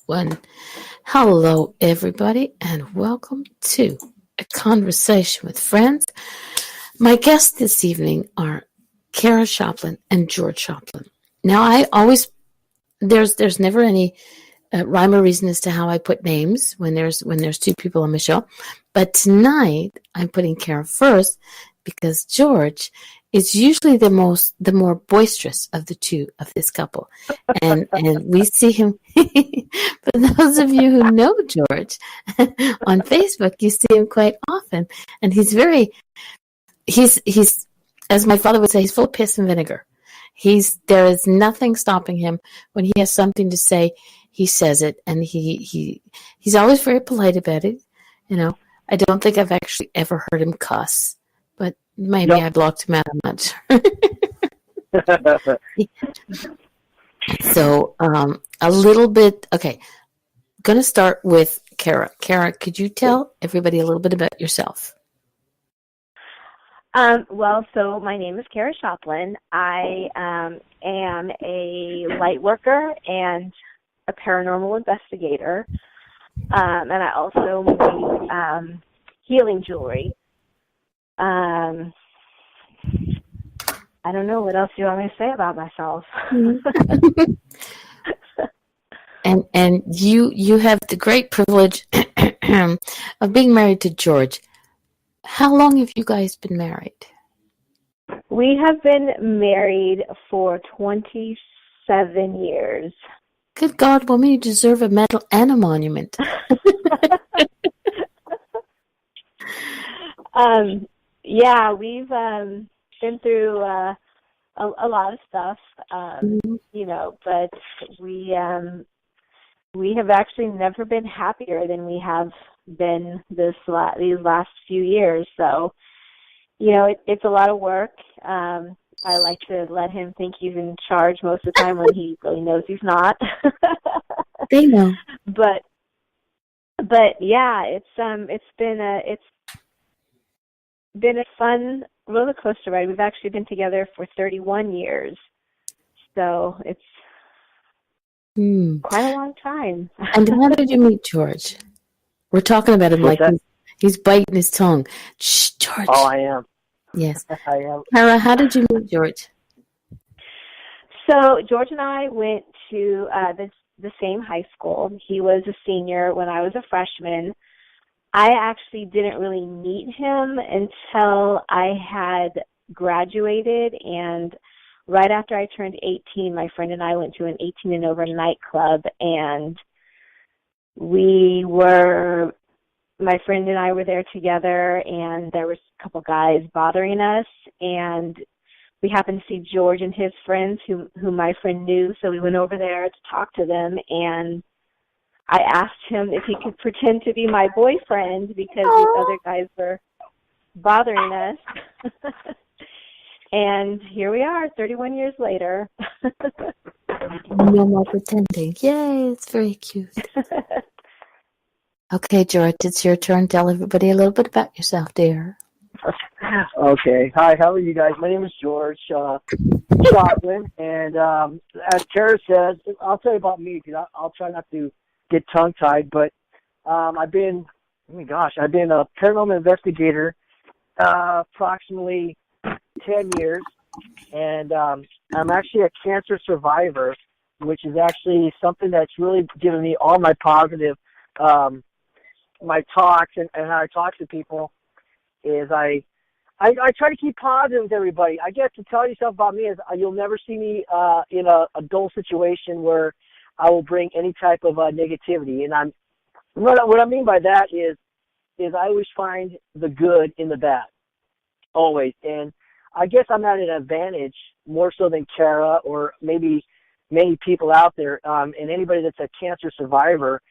One. Hello, everybody, and welcome to A Conversation with Friends. My guests this evening are Cara Joplin and George Joplin. Now, I always there's never any rhyme or reason as to how I put names when there's two people on the show, but tonight I'm putting Cara first because George is usually the more boisterous of the two of this couple, and we see him. For those of you who know George on Facebook, you see him quite often, and he's as my father would say, he's full of piss and vinegar. There is nothing stopping him when he has something to say. He says it, and he's always very polite about it. You know, I don't think I've actually ever heard him cuss, but maybe I blocked him out. I'm not sure. So, a little bit. Okay, going to start with Cara. Cara, could you tell everybody a little bit about yourself? So my name is Cara Joplin. I am a light worker and a paranormal investigator, and I also make healing jewelry. I don't know what else you want me to say about myself. And you have the great privilege of being married to George. How long have you guys been married? We have been married for 27 years. Good God, woman, you deserve a medal and a monument. Yeah, we've been through a lot of stuff, but we have actually never been happier than we have been these last few years. So, it's a lot of work. I like to let him think he's in charge most of the time when he really knows he's not. They know. But yeah, it's been a fun roller coaster ride. We've actually been together for 31 years. So it's quite a long time. And how did you meet George? We're talking about him like he's biting his tongue. Shh, George. Oh, I am. Yes. I am. Cara, how did you meet George? So George and I went to the same high school. He was a senior when I was a freshman. I actually didn't really meet him until I had graduated, and right after I turned 18, my friend and I went to an 18 and over nightclub, and my friend and I were there together, and there was a couple guys bothering us, and we happened to see George and his friends who my friend knew, so we went over there to talk to them, and I asked him if he could pretend to be my boyfriend because these other guys were bothering us. And here we are, 31 years later. No more pretending. Yay, it's very cute. Okay, George, it's your turn. Tell everybody a little bit about yourself, dear. Okay. Hi, how are you guys? My name is George Joplin, and as Cara says, I'll tell you about me because I'll try not to get tongue-tied, but I've been a paranormal investigator approximately 10 years, and I'm actually a cancer survivor, which is actually something that's really given me all my positive, my talks and how I talk to people is I try to keep positive with everybody. I guess to tell you something about me is you'll never see me in a dull situation where I will bring any type of negativity. And what I mean by that is I always find the good in the bad, always. And I guess I'm at an advantage more so than Cara or maybe many people out there, and anybody that's a cancer survivor.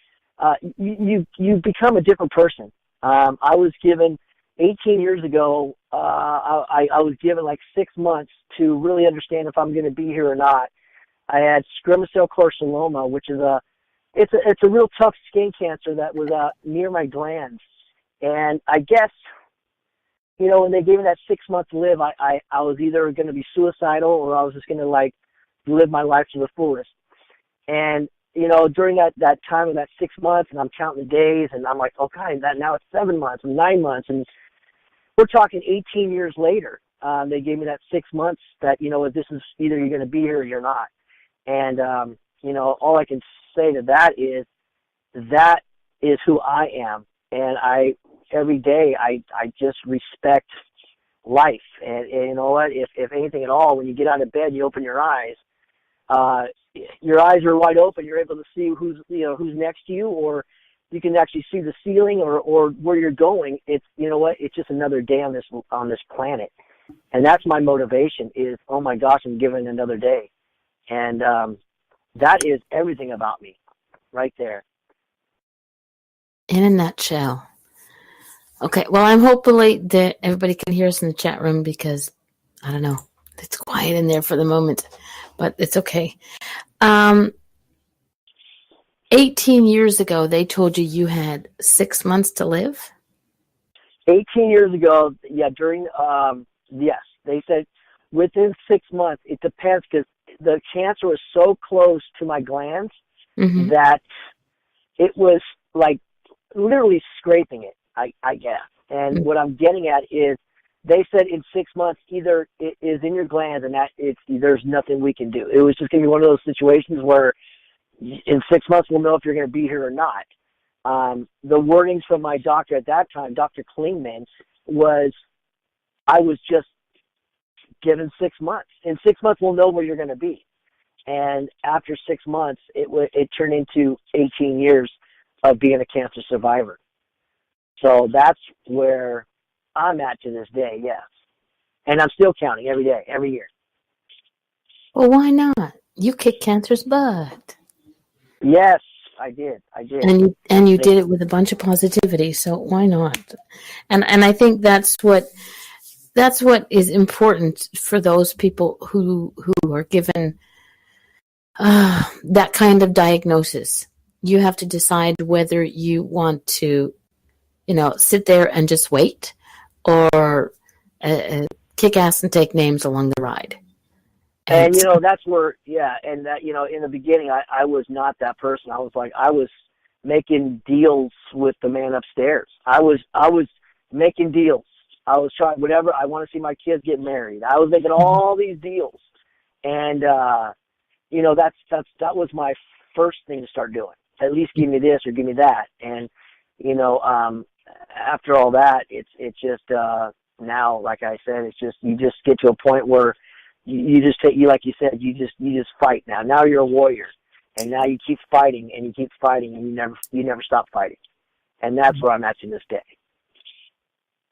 You become a different person. I was given 18 years ago. I was given like 6 months to really understand if I'm going to be here or not. I had squamous cell carcinoma, which is it's a real tough skin cancer that was near my glands. And I guess, when they gave me that 6 month live, I was either going to be suicidal or I was just going to live my life to the fullest. And during that time of that 6 months, and I'm counting the days, and I'm like, oh God, now it's 7 months and 9 months, and we're talking 18 years later. They gave me that 6 months that, this is either you're going to be here or you're not. And, all I can say to that is who I am. And every day I just respect life. And you know what, if anything at all, when you get out of bed, you open your eyes are wide open. You're able to see who's next to you, or you can actually see the ceiling or where you're going. It's, it's just another day on this planet. And that's my motivation is, oh my gosh, I'm given another day. And that is everything about me right there. In a nutshell. Okay, well, I'm hopefully that everybody can hear us in the chat room because, I don't know, it's quiet in there for the moment, but it's okay. 18 years ago, they told you had 6 months to live? 18 years ago, yeah, yes, they said within 6 months. It depends because the cancer was so close to my glands that it was like literally scraping it, I guess. And what I'm getting at is they said in 6 months, either it is in your glands and there's nothing we can do. It was just going to be one of those situations where in 6 months we'll know if you're going to be here or not. The wordings from my doctor at that time, Dr. Klingman, was I was just given 6 months. In 6 months we'll know where you're going to be. And after 6 months, it turned into 18 years of being a cancer survivor. So that's where I'm at to this day, yes. And I'm still counting every day, every year. Well, why not? You kicked cancer's butt. Yes, I did. And you did it with a bunch of positivity, so why not? And I think that's what is important for those people who are given that kind of diagnosis. You have to decide whether you want to, sit there and just wait, or kick ass and take names along the ride. And that's where, and that, in the beginning, I was not that person. I was making deals with the man upstairs. I was making deals. I was trying whatever. I want to see my kids get married. I was making all these deals, and that was my first thing to start doing. At least give me this or give me that. And after all that, it's just now, like I said, it's just you just get to a point where you just like you said, you just fight now. Now you're a warrior, and now you keep fighting and you keep fighting, and you never stop fighting. And that's where I'm at to this day.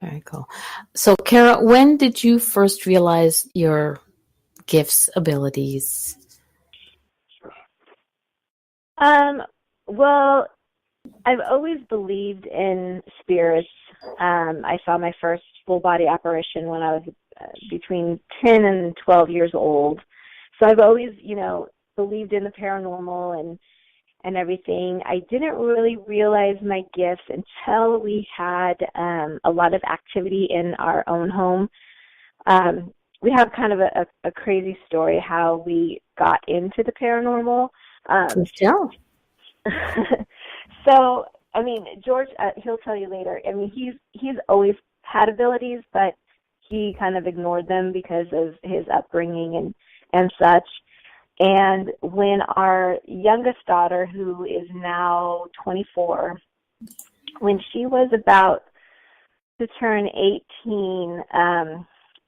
Very cool. So, Cara, when did you first realize your gifts, abilities? Well, I've always believed in spirits. I saw my first full body apparition when I was between 10 and 12 years old. So I've always, believed in the paranormal and everything. I didn't really realize my gifts until we had a lot of activity in our own home. We have kind of a crazy story how we got into the paranormal. Yeah. So, George, he'll tell you later. He's always had abilities, but he kind of ignored them because of his upbringing and such. And when our youngest daughter, who is now 24, when she was about to turn 18,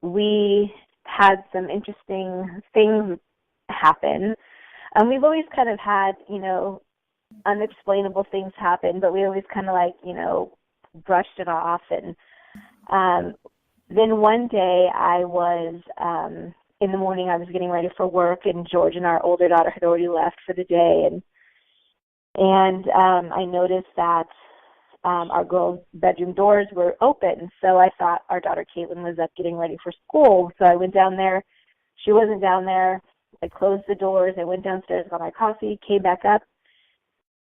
we had some interesting things happen. We've always kind of had, unexplainable things happen, but we always kind of brushed it off. And then one day I was, in the morning I was getting ready for work, and George and our older daughter had already left for the day. And I noticed that our girls' bedroom doors were open. So I thought our daughter Caitlin was up getting ready for school. So I went down there. She wasn't down there. I closed the doors. I went downstairs, got my coffee, came back up.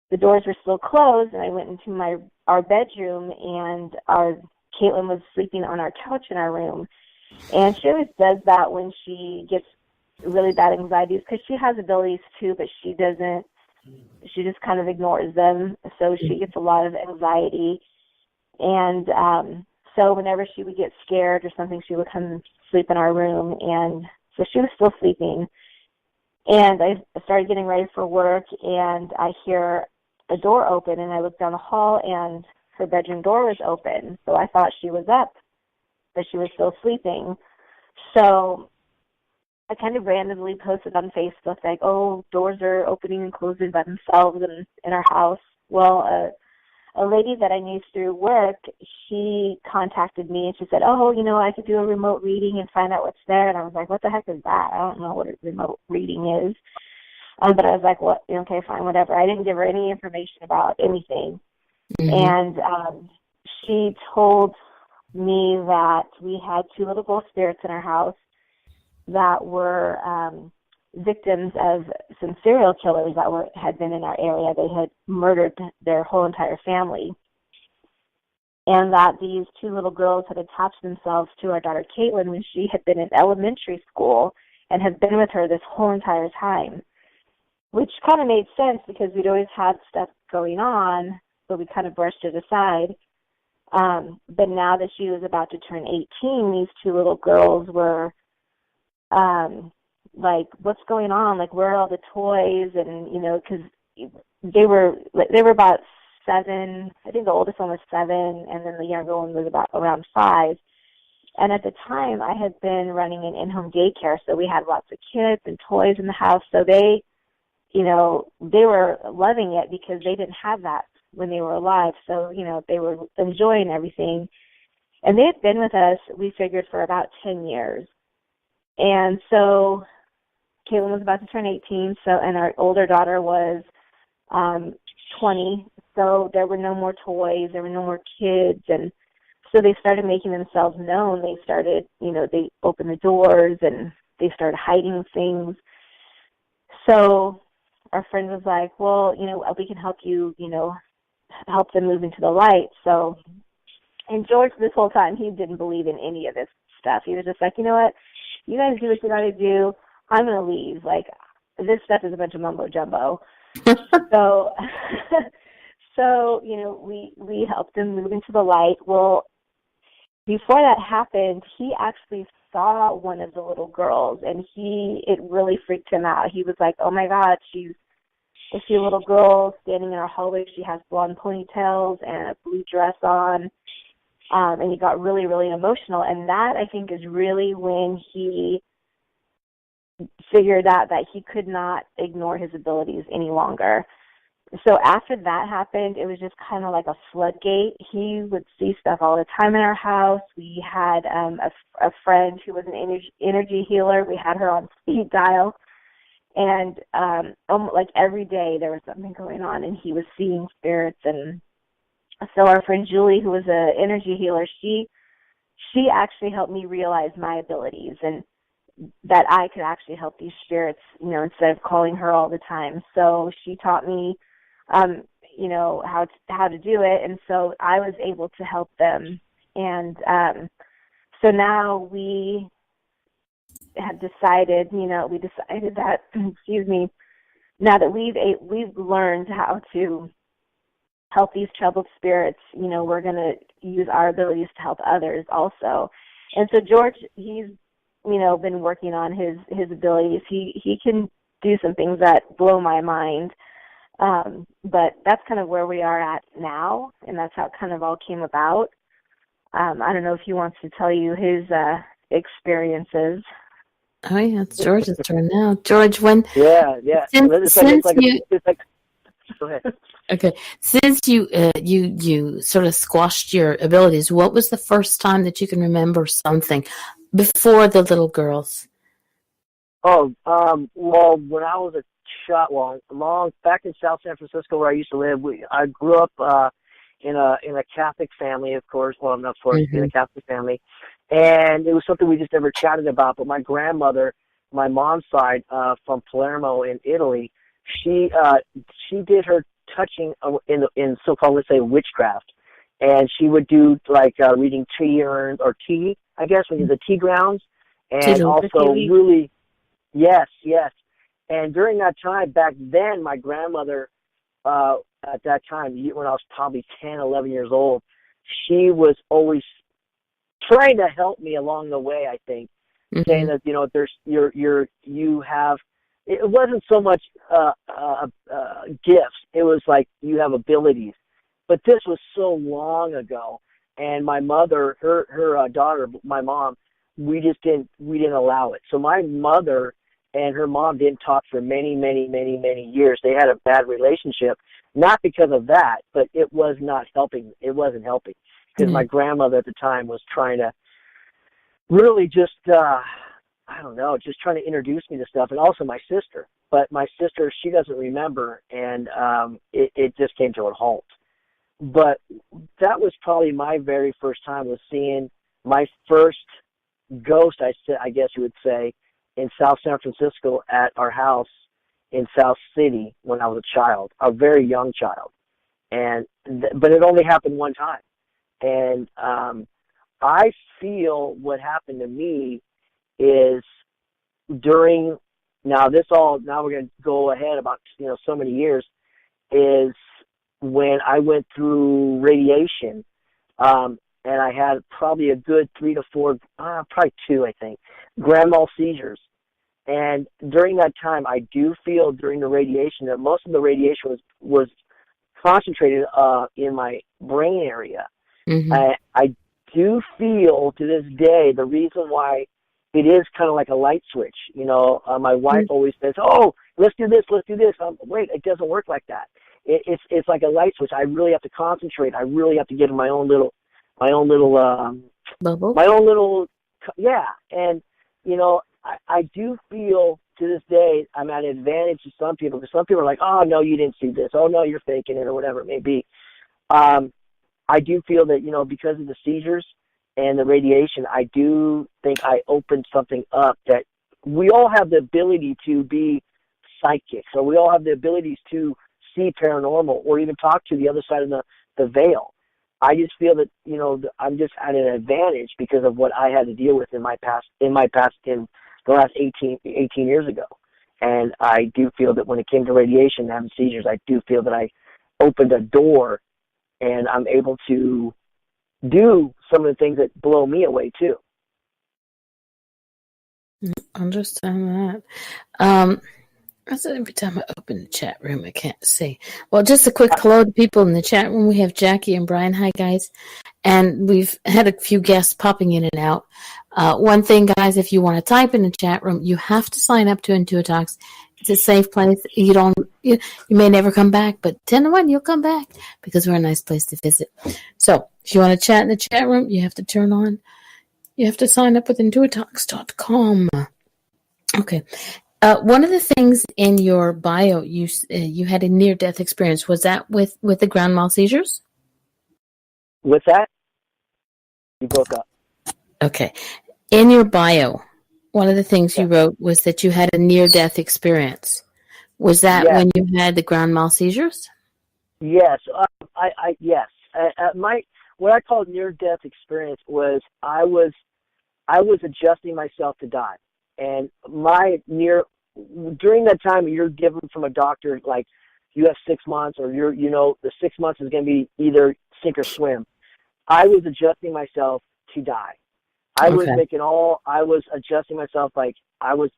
The doors were still closed, and I went into our bedroom, and Caitlin was sleeping on our couch in our room. And she always does that when she gets really bad anxieties, because she has abilities too, but she doesn't she just kind of ignores them. So she gets a lot of anxiety. And so whenever she would get scared or something, she would come sleep in our room. And so she was still sleeping. And I started getting ready for work, and I hear a door open, and I look down the hall, and her bedroom door was open. So I thought she was up, but she was still sleeping. So I kind of randomly posted on Facebook, like, oh, doors are opening and closing by themselves in our house. Well, a lady that I knew through work, she contacted me, and she said, oh, I could do a remote reading and find out what's there. And I was like, what the heck is that? I don't know what a remote reading is. But I was like, what? Okay, fine, whatever. I didn't give her any information about anything. And she told me that we had two little ghost spirits in our house that were victims of some serial killers that had been in our area. They had murdered their whole entire family. And that these two little girls had attached themselves to our daughter Caitlin when she had been in elementary school and had been with her this whole entire time, which kind of made sense because we'd always had stuff going on, but we kind of brushed it aside. But now that she was about to turn 18, these two little girls were like, what's going on? Like, where are all the toys? And, because they were about 7. I think the oldest one was 7, and then the younger one was about around 5. And at the time, I had been running an in-home daycare, so we had lots of kids and toys in the house. So they, they were loving it because they didn't have that when they were alive. So, they were enjoying everything. And they had been with us, we figured, for about 10 years. And so Caitlin was about to turn 18, and our older daughter was 20. So there were no more toys, there were no more kids, and so they started making themselves known. They started, they opened the doors and they started hiding things. So our friend was like, well, we can help you, help them move into the light. So, and George, this whole time, he didn't believe in any of this stuff. He was just like, you know what, you guys do what you got to do. I'm going to leave. Like, this stuff is a bunch of mumbo jumbo. So, we helped him move into the light. Well, before that happened, he actually saw one of the little girls, and it really freaked him out. He was like, oh my God, I see a little girl standing in our hallway. She has blonde ponytails and a blue dress on. And he got really, really emotional. And that, I think, is really when he figured out that he could not ignore his abilities any longer. So after that happened, it was just kind of like a floodgate. He would see stuff all the time in our house. We had a friend who was an energy healer. We had her on speed dial. And like every day there was something going on, and he was seeing spirits. And so our friend Julie, who was an energy healer, she actually helped me realize my abilities and that I could actually help these spirits, instead of calling her all the time. So she taught me, how to do it, and so I was able to help them. And so now we had decided, that, excuse me, now that we've learned how to help these troubled spirits, we're going to use our abilities to help others also. And so George, he's, been working on his abilities. He can do some things that blow my mind. But that's kind of where we are at now, and that's how it kind of all came about. I don't know if he wants to tell you his experiences. Oh yeah, it's George's turn now. George, when yeah, since you go ahead. Okay, since you sort of squashed your abilities, what was the first time that you can remember something before the little girls? Oh, well, when I was long back in South San Francisco where I used to live, I grew up in a Catholic family, of course. Well, I'm not in a Catholic family, and it was something we just never chatted about. But my grandmother, my mom's side, from Palermo in Italy, she did her touching in so-called, let's say, witchcraft, and she would do like reading tea urns or tea, I guess, when you the tea grounds, and also really, yes, And during that time, back then, my grandmother, at that time, when I was probably 10, 11 years old, she was always trying to help me along the way, I think, saying that, you have, it wasn't so much gifts. It was like you have abilities. But this was so long ago. And my mother, her daughter, my mom, we didn't allow it. So my mother and her mom didn't talk for many, many, many, many years. They had a bad relationship, not because of that, but it was not helping. It wasn't helping because my grandmother at the time was trying to really just, just trying to introduce me to stuff, and also my sister. But my sister, she doesn't remember, and it just came to a halt. But that was probably my very first time was seeing my first ghost, I guess you would say, in South San Francisco at our house in South City when I was a child, a very young child. But it only happened one time. And I feel what happened to me is now we're going to go ahead about, so many years, is when I went through radiation, and I had probably a good 3 to 4, probably 2, I think, grand mal seizures. And during that time, I do feel during the radiation that most of the radiation was concentrated in my brain area. I do feel to this day the reason why it is kind of like a light switch. My wife always says, "Oh, let's do this, let's do this." Wait, it doesn't work like that. It's like a light switch. I really have to concentrate. I really have to get in my own little bubble. My own little, yeah. And I do feel to this day I'm at an advantage to some people, because some people are like, "Oh no, you didn't see this. Oh no, you're faking it," or whatever it may be. I do feel that because of the seizures and the radiation, I do think I opened something up, that we all have the ability to be psychics, or we all have the abilities to see paranormal, or even talk to the other side of the veil. I just feel that I'm just at an advantage because of what I had to deal with in my past in the last 18 years ago. And I do feel that when it came to radiation and having seizures, I do feel that I opened a door, and I'm able to do some of the things that blow me away too. Understand that. So every time I open the chat room, I can't see. Well, just a quick hello to people in the chat room. We have Jackie and Brian. Hi, guys. And we've had a few guests popping in and out. One thing, guys, if you want to type in the chat room, you have to sign up to Intuit Talks. It's a safe place. You may never come back, but 10 to 1, you'll come back because we're a nice place to visit. So if you want to chat in the chat room, you have to sign up with IntuitTalks.com. Okay. One of the things in your bio, you had a near-death experience. Was that with the grand mal seizures? What's that? You broke up. Okay. In your bio, one of the things you wrote was that you had a near-death experience. Was that when you had the grand mal seizures? Yes. Yes. What I called near-death experience was I was adjusting myself to die. And during that time, you're given from a doctor, like, you have 6 months, or the 6 months is going to be either sink or swim. I was adjusting myself to die. I was adjusting myself like I'm going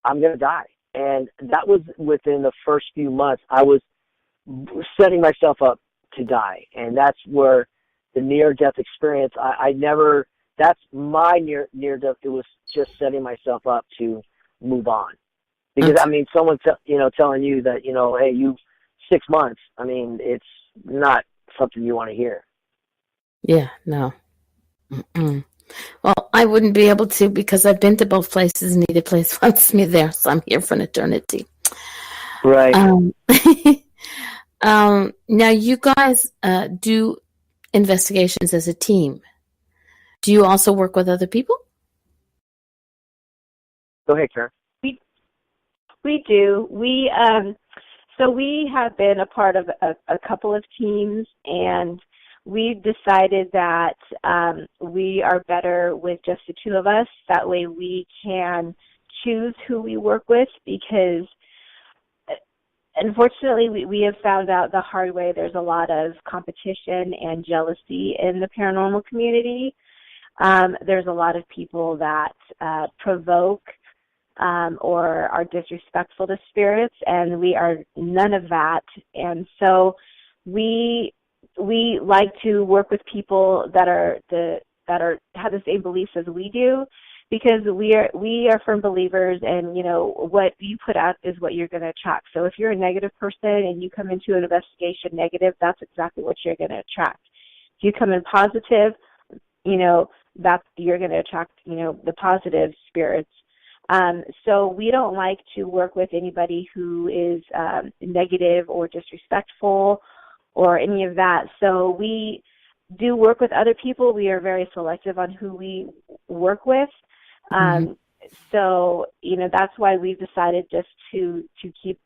to die. And that was within the first few months. I was setting myself up to die. And that's where the near-death experience, that's my near-death. It was just setting myself up to move on. Because, someone, telling you that, hey, 6 months, it's not something you want to hear. Yeah, no. Mm-mm. Well, I wouldn't be able to because I've been to both places and neither place wants me there, so I'm here for an eternity. Right. Now, you guys do investigations as a team. Do you also work with other people? Go ahead, Karen. We do. So we have been a part of a couple of teams, and we've decided that we are better with just the two of us. That way we can choose who we work with because unfortunately we have found out the hard way there's a lot of competition and jealousy in the paranormal community. There's a lot of people that provoke or are disrespectful to spirits, and we are none of that. And so we like to work with people that have the same beliefs as we do, because we are firm believers, and what you put out is what you're going to attract. So if you're a negative person and you come into an investigation negative, that's exactly what you're going to attract. If you come in positive, you're going to attract the positive spirits. So we don't like to work with anybody who is negative or disrespectful or any of that. So we do work with other people. We are very selective on who we work with. So, that's why we've decided just to keep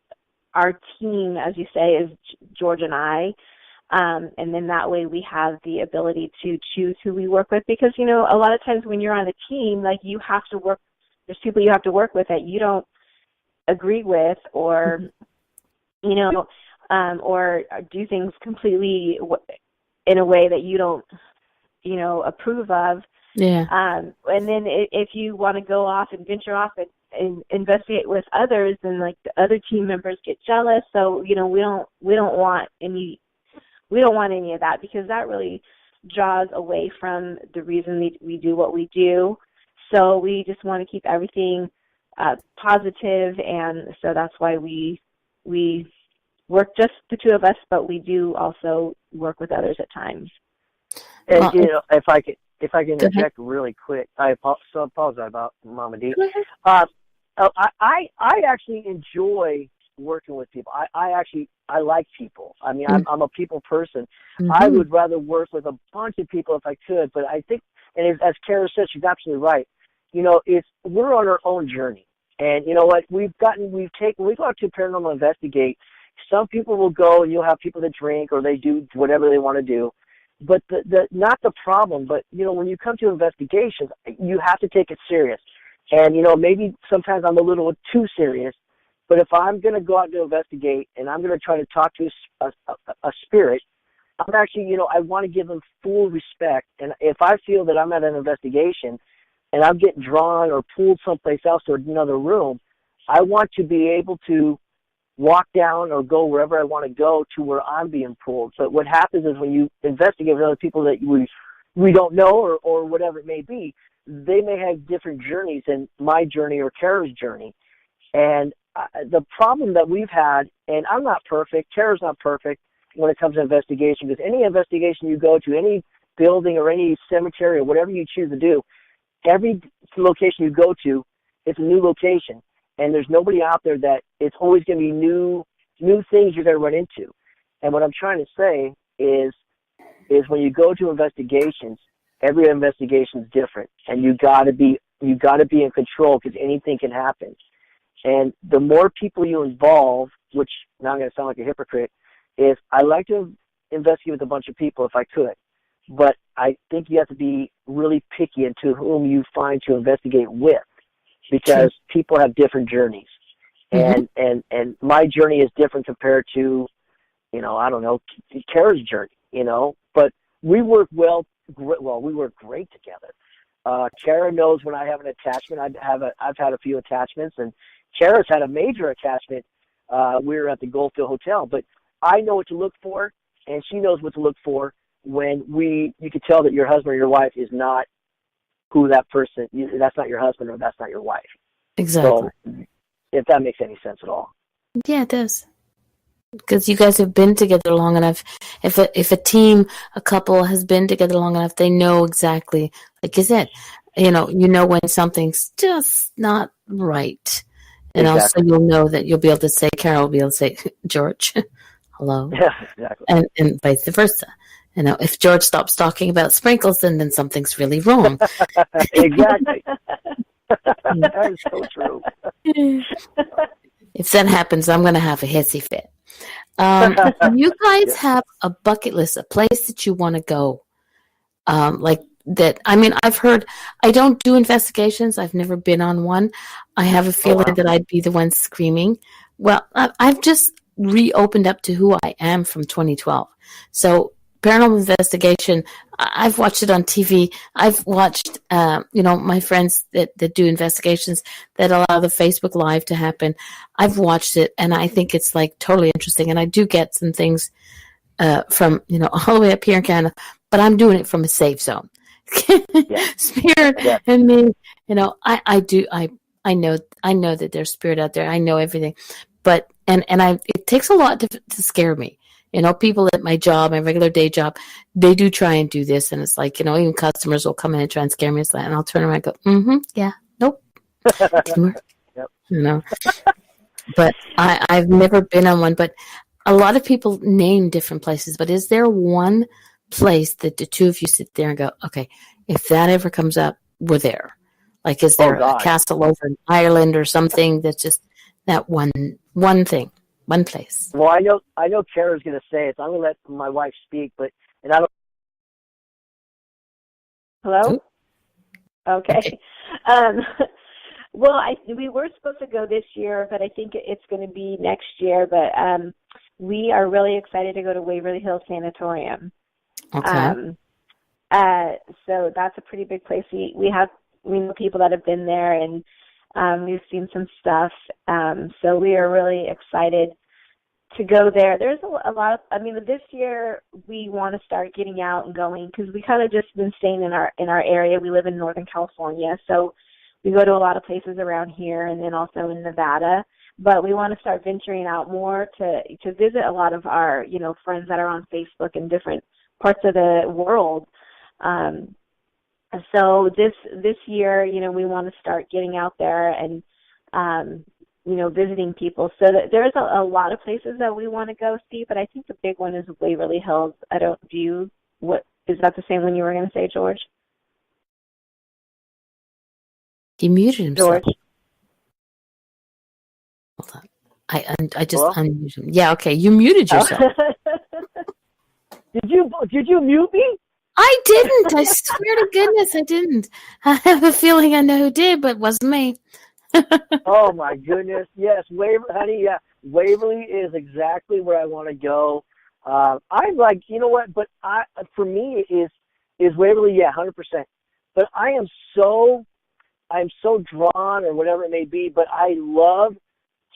our team, as you say, is George and I. And then that way we have the ability to choose who we work with, because, a lot of times when you're on a team, like you have to work, there's people you have to work with that you don't agree with, or, or do things completely in a way that you don't, approve of. Yeah. And then if you want to go off and venture off and investigate with others, then like the other team members get jealous. So, we don't want any of that, because that really draws away from the reason we do what we do. So we just want to keep everything positive, and so that's why we work just the two of us, but we do also work with others at times. And if I can interject really quick, I apologize about Mama D. I actually enjoy working with people. I like people. I mean, I'm a people person. I would rather work with a bunch of people if I could, but I think, and as Cara said, she's absolutely right. We're on our own journey, and you know what? We go out to paranormal investigate. Some people will go, and you'll have people that drink or they do whatever they want to do. But not the problem. But when you come to investigations, you have to take it serious. And maybe sometimes I'm a little too serious. But if I'm going to go out to investigate and I'm going to try to talk to a spirit, I'm actually, I want to give them full respect. And if I feel that I'm at an investigation and I'm getting drawn or pulled someplace else to another room, I want to be able to walk down or go wherever I want to go to where I'm being pulled. So what happens is when you investigate with other people that we don't know or whatever it may be, they may have different journeys than my journey or Cara's journey. And the problem that we've had, and I'm not perfect, Cara's not perfect when it comes to investigation, because any investigation you go to, any building or any cemetery or whatever you choose to do, every location you go to, it's a new location. And there's nobody out there that it's always going to be new things you're going to run into. And what I'm trying to say is when you go to investigations, every investigation is different, and you got to be in control, because anything can happen. And the more people you involve, which now I'm going to sound like a hypocrite, is I like to investigate with a bunch of people if I could, but I think you have to be really picky into whom you find to investigate with, because people have different journees. And my journey is different compared to, I don't know, Cara's journey, but we work we work great together. Cara knows when I have an attachment. I've had a few attachments, and Cara's had a major attachment. We were at the Goldfield Hotel, but I know what to look for, and she knows what to look for when you can tell that your husband or your wife is not who that person, that's not your husband or that's not your wife. Exactly. So, if that makes any sense at all. Yeah, it does. Because you guys have been together long enough. If a couple has been together long enough, they know exactly, like you said, when something's just not right. And Exactly. also you'll know that you'll be able to say, Carol will be able to say, George, hello. Yeah, exactly. And vice versa. If George stops talking about sprinkles, then something's really wrong. Exactly. That is so true. If that happens, I'm going to have a hissy fit. You guys have a bucket list, a place that you want to go. Like that, I mean, I've heard, I don't do investigations. I've never been on one. I have a feeling that I'd be the one screaming. Well, I've just reopened up to who I am from 2012. So paranormal investigation, I've watched it on TV. I've watched, my friends that do investigations that allow the Facebook Live to happen. I've watched it, and I think it's like totally interesting. And I do get some things from, all the way up here in Canada, but I'm doing it from a safe zone. Spirit and me, I know that there's spirit out there. I know everything, but it takes a lot to scare me. People at my job, my regular day job, they do try and do this, and it's like, even customers will come in and try and scare me. It's like, and I'll turn around and go, yeah, nope, didn't work. But I've never been on one. But a lot of people name different places. But is there one place that the two of you sit there and go, okay, if that ever comes up, we're there? Like, is there a castle over in Ireland or something that's just that one thing, one place? Well, I know Kara's going to say it, so I'm going to let my wife speak, and I don't. Hello? Okay. Well, we were supposed to go this year, but I think it's going to be next year. But we are really excited to go to Waverly Hills Sanatorium. Okay. So that's a pretty big place. We know people that have been there, and we've seen some stuff. So we are really excited to go there. There's a lot of, this year we want to start getting out and going, because we kind of just been staying in our area. We live in Northern California, so we go to a lot of places around here, and then also in Nevada. But we want to start venturing out more to visit a lot of our, friends that are on Facebook in different parts of the world. So this year, we want to start getting out there and, visiting people. So there's a lot of places that we want to go see, but I think the big one is Waverly Hills. Is that the same one you were going to say, George? He muted himself. George? Hold on. I just unmuted him. Yeah, okay. You muted yourself. Did you mute me? I didn't. I swear to goodness I didn't. I have a feeling I know who did, but it wasn't me. Oh my goodness. Yes, honey, yeah. Waverly is exactly where I want to go. I'm like, but for me is Waverly, 100%. But I'm so drawn, or whatever it may be, but I love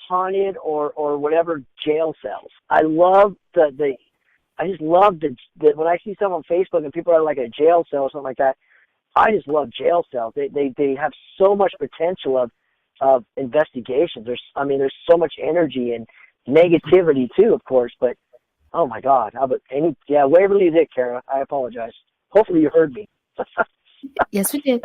haunted or whatever jail cells. I love I just love the when I see something on Facebook and people are like a jail cell or something like that. I just love jail cells. They have so much potential of investigation. There's so much energy and negativity too, of course. But oh my God, Waverly is it, Kara. I apologize. Hopefully you heard me. Yes, we did.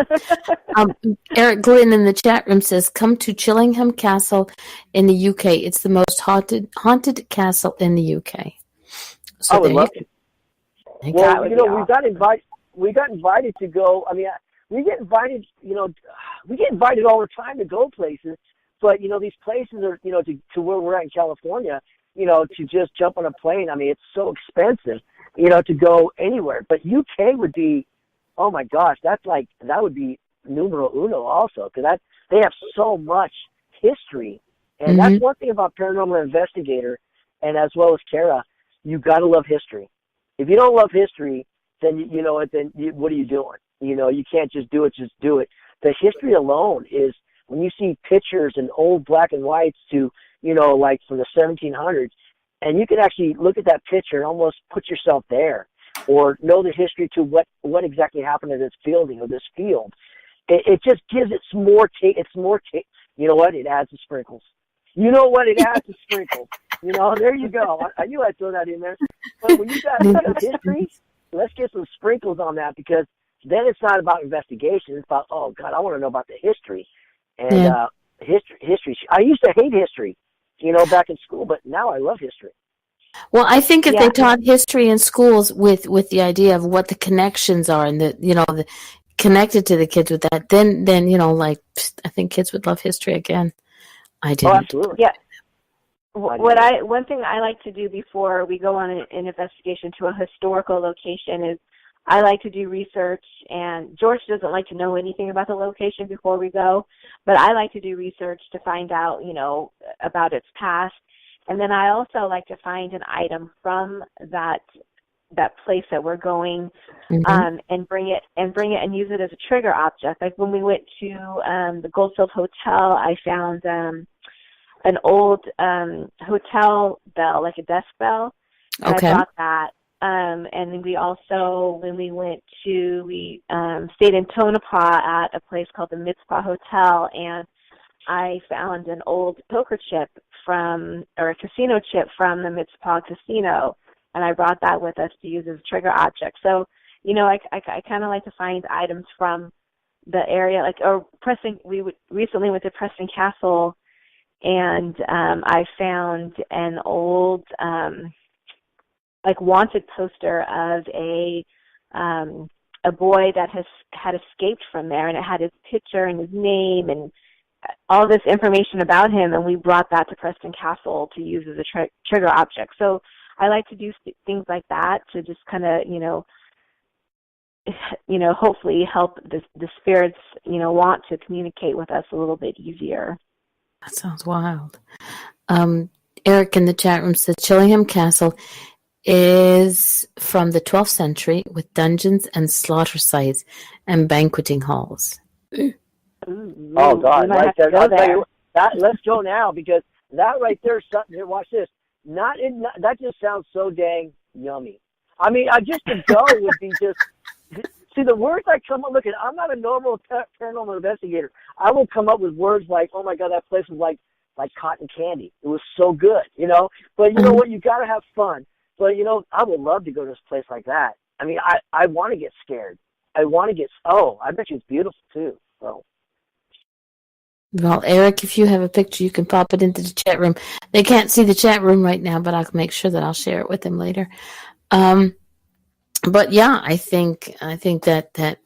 Eric Glynn in the chat room says, "Come to Chillingham Castle in the UK. It's the most haunted castle in the UK." So I would love it. Well, awesome. we got invited to go. I mean, we get invited. We get invited all the time to go places. But these places are to where we're at in California. To just jump on a plane. I mean, it's so expensive. To go anywhere. But UK would be. Oh my gosh, that would be numero uno also, because they have so much history, and that's one thing about Paranormal Investigator, and as well as Kara, you got to love history. If you don't love history, then what are you doing? You can't just do it. The history alone is when you see pictures and old black and whites to like from the 1700s, and you can actually look at that picture and almost put yourself there. Or know the history to what exactly happened to this building or this field. It just gives it some more it's more you know what? It adds the sprinkles. You know what? It adds the sprinkles. There you go. I knew I'd throw that in there. But when you got history, let's get some sprinkles on that, because then it's not about investigation. It's about, oh God, I want to know about the history. And history. I used to hate history, back in school, but now I love history. Well, I think if they taught history in schools with the idea of what the connections are and the connected to the kids with that, then I think kids would love history again. I do. Oh, absolutely. Yeah. One thing I like to do before we go on an investigation to a historical location is I like to do research, and George doesn't like to know anything about the location before we go, but I like to do research to find out, about its past. And then I also like to find an item from that place that we're going, Mm-hmm. and bring it and use it as a trigger object. Like when we went to the Goldfield Hotel, I found an old hotel bell, like a desk bell, and I Okay. brought that. And then we also, when we stayed in Tonopah at a place called the Mid-Spa Hotel, and I found an old poker chip or a casino chip from the Mid-Spa Casino, and I brought that with us to use as a trigger object. So, I kind of like to find items from the area, we recently went to Preston Castle, and I found an old, wanted poster of a boy that had escaped from there, and it had his picture and his name and all this information about him, and we brought that to Preston Castle to use as a trigger object. So I like to do things like that to just kind of, hopefully help the spirits, want to communicate with us a little bit easier. That sounds wild. Eric in the chat room says Chillingham Castle is from the 12th century with dungeons and slaughter sites and banqueting halls. Ooh, Oh God, we might right have to there. go I'll tell there. you that. Let's go now because that right there is something. Here, watch this. That just sounds so dang yummy. I mean, just to go would be just. See, the words I come up. Look, I'm not a normal paranormal investigator. I will come up with words like, "Oh my God, that place was like cotton candy. It was so good," But you know what? You got to have fun. But I would love to go to a place like that. I mean, I want to get scared. I want to get. Oh, I bet you it's beautiful too. So. Well, Eric, if you have a picture, you can pop it into the chat room. They can't see the chat room right now, but I'll make sure that I'll share it with them later. But yeah, I think that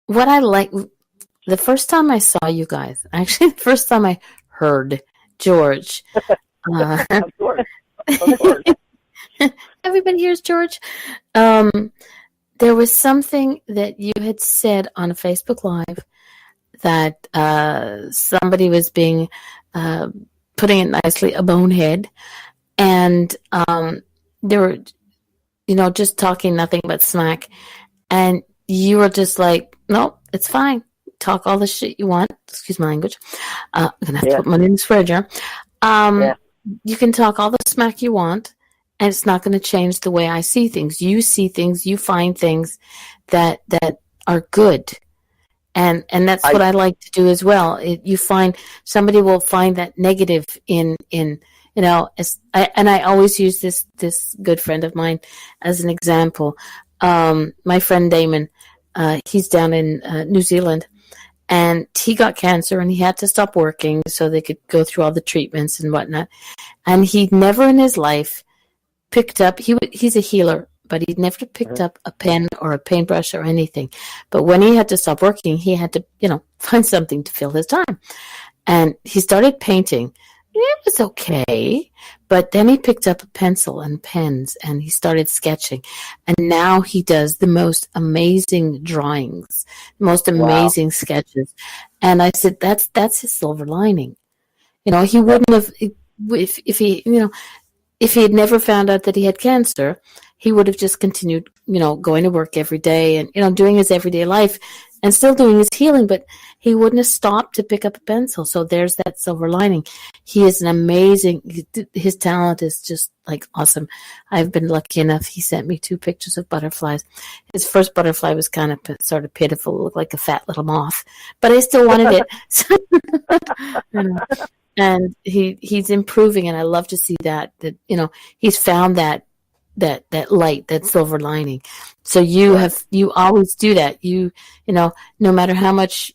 what I like, the first time I saw you guys, actually the first time I heard George. Of course. Of course. Everybody hears George. There was something that you had said on a Facebook Live that somebody was being, putting it nicely, a bonehead. And they were, just talking nothing but smack. And you were just like, no, it's fine. Talk all the shit you want. Excuse my language. I'm going to have to put money in the spread jar. You can talk all the smack you want, and it's not going to change the way I see things. You see things, you find things that are good. And that's what I like to do as well. You find somebody will find that negative in I always use this good friend of mine as an example. My friend Damon, he's down in New Zealand, and he got cancer, and he had to stop working so they could go through all the treatments and whatnot. And he never in his life picked up. He's a healer, but he never picked up a pen or a paintbrush or anything. But when he had to stop working, he had to, find something to fill his time. And he started painting. It was okay. But then he picked up a pencil and pens and he started sketching. And now he does the most amazing drawings, most amazing sketches. And I said, that's his silver lining. He wouldn't have, if he had never found out that he had cancer, he would have just continued, going to work every day and, doing his everyday life and still doing his healing, but he wouldn't have stopped to pick up a pencil. So there's that silver lining. He is an amazing, his talent is just like awesome. I've been lucky enough. He sent me 2 pictures of butterflies. His first butterfly was kind of sort of pitiful. It looked like a fat little moth, but I still wanted it. And he's improving, and I love to see that he's found that light, that silver lining. So you always do that. No matter how much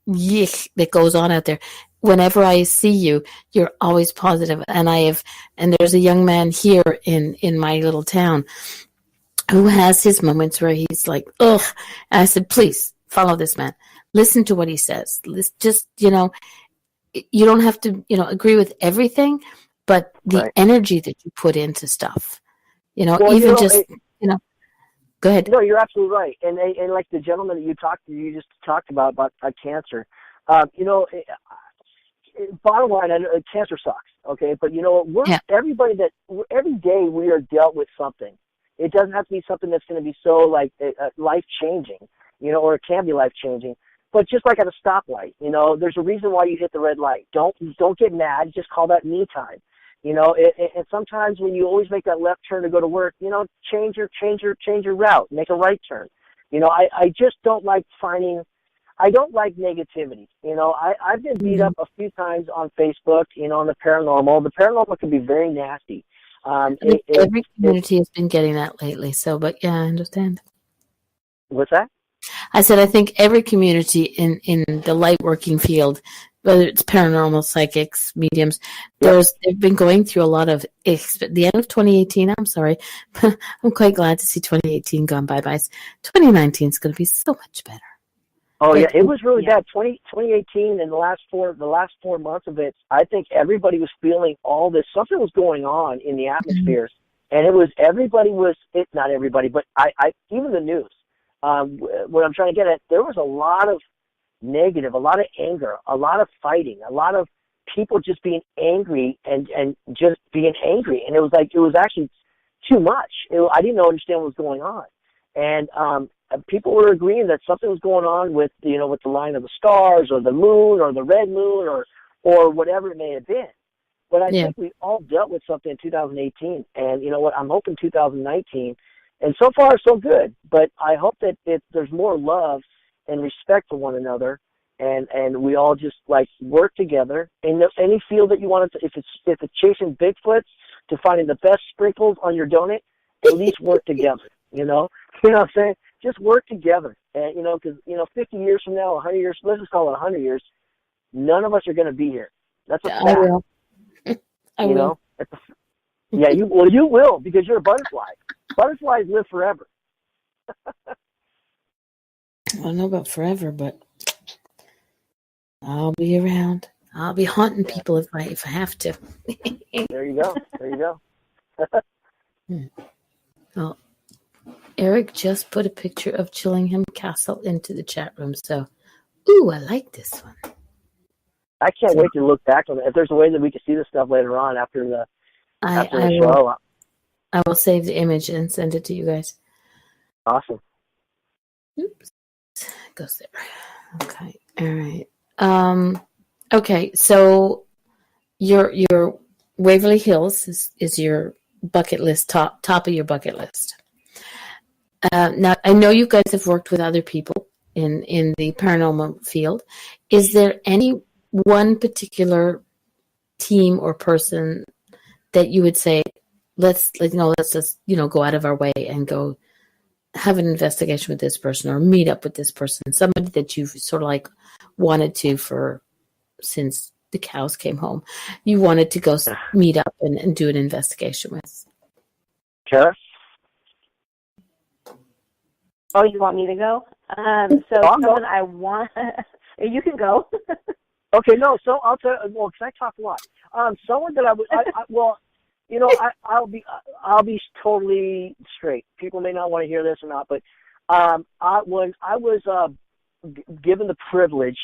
yick that goes on out there, whenever I see you, you're always positive. And there's a young man here in my little town who has his moments where he's like, ugh. And I said, please follow this man. Listen to what he says. Just, you don't have to, agree with everything, but the energy that you put into stuff, Go ahead. No, you're absolutely right. And like the gentleman that you just talked about cancer. You know, bottom line, I know cancer sucks. Okay, but you know, every day we are dealt with something. It doesn't have to be something that's going to be so like life changing, you know, or it can be life changing. But just like at a stoplight, you know, there's a reason why you hit the red light. Don't get mad. Just call that me time. You know, and sometimes when you always make that left turn to go to work, you know, change your route, make a right turn. You know, I just don't like I don't like negativity. You know, I've been beat up a few times on Facebook, you know, on the paranormal. The paranormal can be very nasty. Every community has been getting that lately. So, but yeah, I understand. What's that? I said I think every community in the light working field, whether it's paranormal, psychics, mediums, they've been going through a lot of the end of 2018. I'm sorry, but I'm quite glad to see 2018 gone bye. 2019 is going to be so much better. Oh yeah, it was really bad. 2018 and the last 4 months of it, I think everybody was feeling all this. Something was going on in the atmosphere, and it was not everybody, but I even the news. What I'm trying to get at, there was a lot of negative, a lot of anger, a lot of fighting, a lot of people just being angry and just being angry, and it was actually too much. I didn't understand what was going on, and people were agreeing that something was going on with with the line of the stars or the moon or the red moon or whatever it may have been. But I think we all dealt with something in 2018, and you know what? I'm hoping 2019. And so far, so good. But I hope that there's more love and respect for one another, and we all just like work together in any field that you want to. If it's chasing Bigfoot to finding the best sprinkles on your donut, at least work together. You know what I'm saying? Just work together. And because 50 years from now, 100 years, let's just call it 100 years, none of us are going to be here. That's a fact. I will. I will. Yeah, you will because you're a butterfly. Butterflies live forever. I don't know about forever, but I'll be around. I'll be haunting people if I have to. There you go. Well, Eric just put a picture of Chillingham Castle into the chat room, so I like this one. I can't wait to look back on it. If there's a way that we can see this stuff later on after the show. I will save the image and send it to you guys. Awesome. Oops. It goes there. Okay. All right. Okay. So your Waverly Hills is your bucket list, top of your bucket list. Now, I know you guys have worked with other people in the paranormal field. Is there any one particular team or person that you would say, let's just go out of our way and go have an investigation with this person or meet up with this person, somebody that you've sort of like wanted to since the cows came home, you wanted to go meet up and do an investigation with? Kara? Oh, you want me to go? Someone I want, you can go. Okay, no, so I'll tell you, well, because I talk a lot. Someone that I'll be totally straight. People may not want to hear this or not, but when I was given the privilege,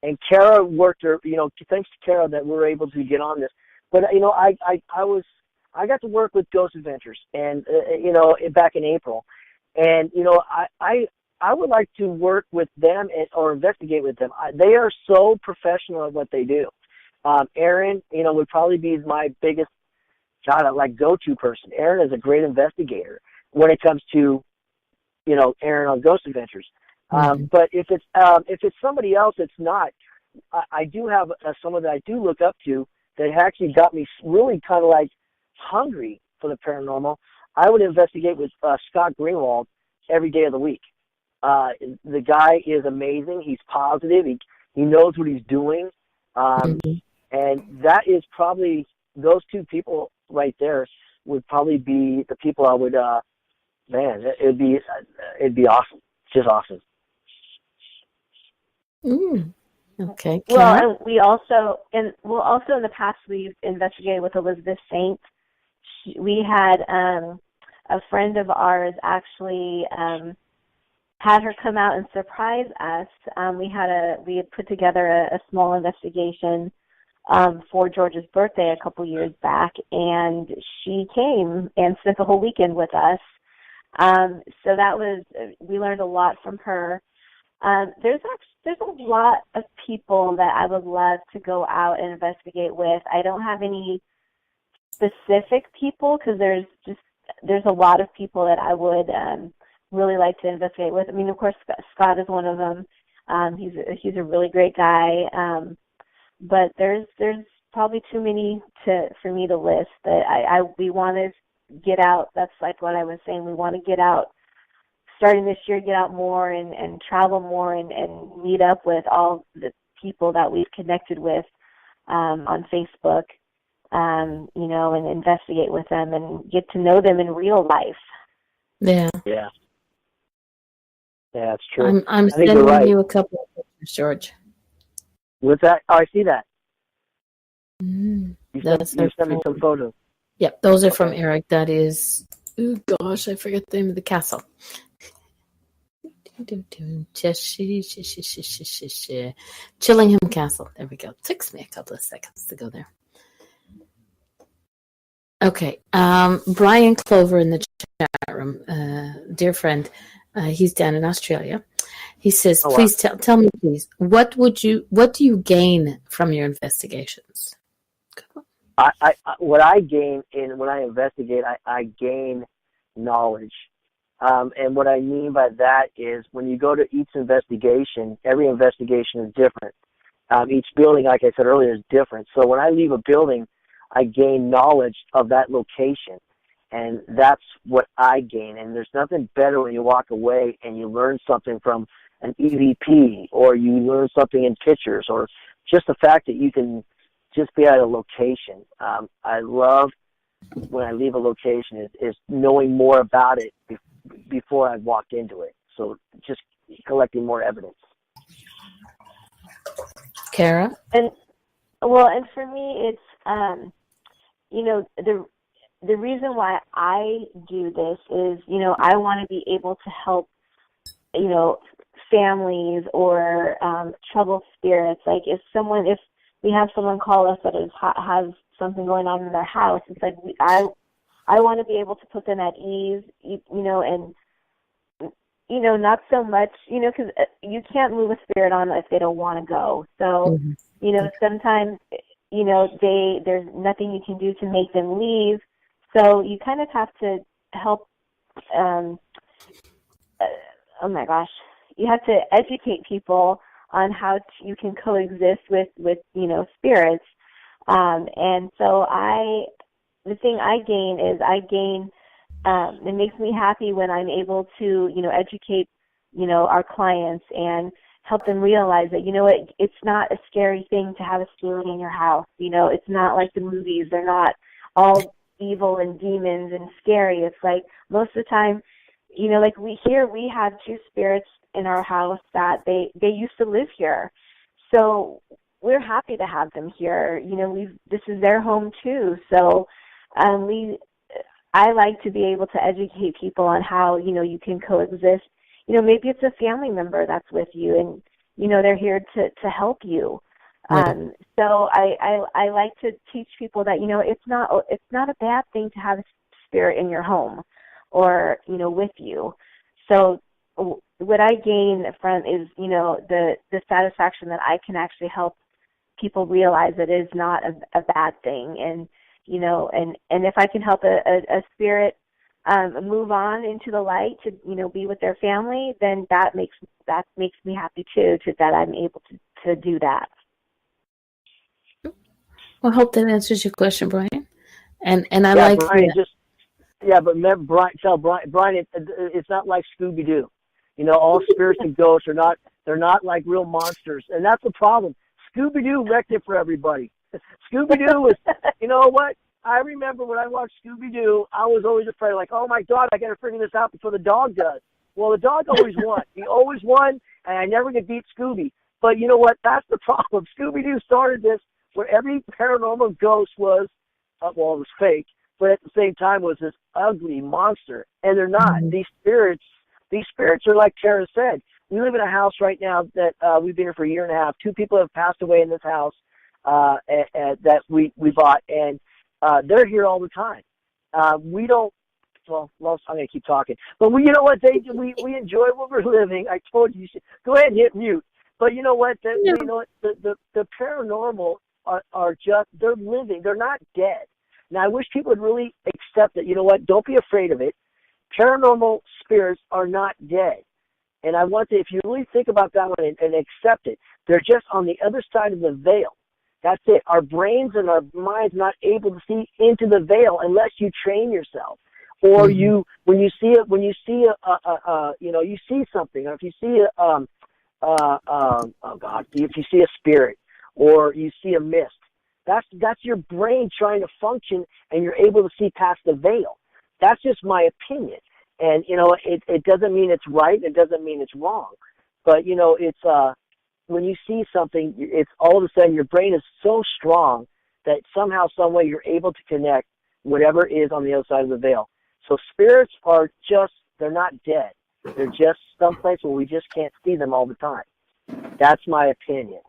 and Kara worked her, thanks to Kara that we were able to get on this. But I got to work with Ghost Adventures, and back in April, and I would like to work with them or investigate with them. They are so professional at what they do. Aaron, would probably be my biggest go-to person. Aaron is a great investigator when it comes to, Aaron on Ghost Adventures. But if it's somebody else, it's not. I do have someone that I do look up to that actually got me really kind of like hungry for the paranormal. I would investigate with Scott Greenwald every day of the week. The guy is amazing. He's positive. He knows what he's doing. And that is probably, those two people right there would probably be the people I would, it'd be awesome. Just awesome. Okay. Well, and we also in the past we've investigated with Elizabeth Saint. We had a friend of ours actually had her come out and surprise us. We had put together a small investigation for George's birthday a couple years back, and she came and spent the whole weekend with us. So we learned a lot from her. There's a lot of people that I would love to go out and investigate with. I don't have any specific people because there's a lot of people that I would really like to investigate with. I mean, of course, Scott is one of them. He's a really great guy. But there's probably too many for me to list. That we want to get out. That's like what I was saying. We want to get out, starting this year, get out more and travel more and meet up with all the people that we've connected with on Facebook, and investigate with them and get to know them in real life. Yeah. Yeah. Yeah, that's true. I'm I think sending you're right. you a couple of pictures, George. What's that? Oh, I see that. Mm, You that's sent me some photos. Yep, those are from Eric. That is, oh gosh, I forget the name of the castle. Chillingham Castle. There we go. It takes me a couple of seconds to go there. Okay, Brian Clover in the chat room, dear friend, he's down in Australia. He says, "Please tell me, please, what do you gain from your investigations?" What I gain when I investigate, I gain knowledge, and what I mean by that is when you go to each investigation, every investigation is different. Each building, like I said earlier, is different. So when I leave a building, I gain knowledge of that location, and that's what I gain. And there's nothing better when you walk away and you learn something from an EVP, or you learn something in pictures, or just the fact that you can just be at a location. I love when I leave a location is knowing more about it before I walked into it. So just collecting more evidence. Cara? And for me, it's the reason why I do this is, I want to be able to help, families or troubled spirits. Like if we have someone call us that has something going on in their house, it's like I want to be able to put them at ease, and not so much, because you can't move a spirit on if they don't want to go. So, sometimes, there's nothing you can do to make them leave. So you kind of have to help, you have to educate people on how you can coexist with spirits. And so the thing I gain is it makes me happy when I'm able to, educate, our clients and help them realize that, it's not a scary thing to have a spirit in your house. It's not like the movies. They're not all evil and demons and scary. It's like most of the time, like we have two spirits in our house that they used to live here. So we're happy to have them here. This is their home too. So I like to be able to educate people on how, you can coexist. Maybe it's a family member that's with you and, they're here to help you. So I like to teach people that, it's not a bad thing to have a spirit in your home or, with you. So what I gain from is, the satisfaction that I can actually help people realize that it is not a bad thing. And, and if I can help a spirit move on into the light to, be with their family, then that makes me happy too, that I'm able to do that. Well, I hope that answers your question, Brian. And I yeah, like Brian, but remember, Brian, it's not like Scooby-Doo. All spirits and ghosts they're not like real monsters, and that's the problem. Scooby-Doo wrecked it for everybody. Scooby-Doo was, you know what? I remember when I watched Scooby-Doo, I was always afraid, like, oh my God, I got to figure this out before the dog does. Well, the dog always won. He always won, and I never could beat Scooby. But you know what? That's the problem. Scooby-Doo started this where every paranormal ghost was, it was fake, but at the same time was this ugly monster. And they're not. These spirits are like Tara said. We live in a house right now that we've been here for a year and a half. 2 people have passed away in this house that we bought, and they're here all the time. We don't. Well, I'm going to keep talking. But you know what? We enjoy what we're living. I told you should go ahead and hit mute. But you know what? You know what? The paranormal are just, they're living. They're not dead. Now, I wish people would really accept it. You know what? Don't be afraid of it. Paranormal spirits are not dead. And I want to, if you really think about that one and accept it, they're just on the other side of the veil. That's it. Our brains and our minds not able to see into the veil unless you train yourself. Or when you see something, or if you see if you see a spirit, or you see a mist, that's your brain trying to function, and you're able to see past the veil. That's just my opinion, and it doesn't mean it's right. It doesn't mean it's wrong, but it's when you see something, it's all of a sudden your brain is so strong that somehow, some way, you're able to connect whatever is on the other side of the veil. So spirits are they're not dead. They're just someplace where we just can't see them all the time. That's my opinion.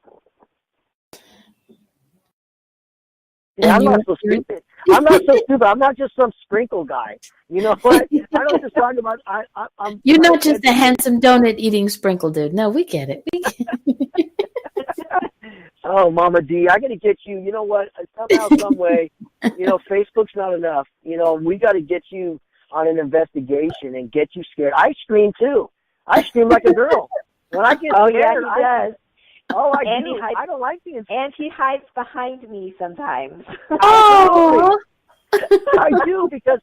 Yeah, I'm not so stupid. I'm not just some sprinkle guy. You know what? I don't just talk about. You're not just a handsome donut eating sprinkle dude. No, we get it. Oh, Mama D, I got to get you. You know what? Somehow, some way, Facebook's not enough. We got to get you on an investigation and get you scared. I scream too. I scream like a girl when I get scared. Yeah, he does. I do. I don't like being scared. And he hides behind me sometimes. Oh, I do, because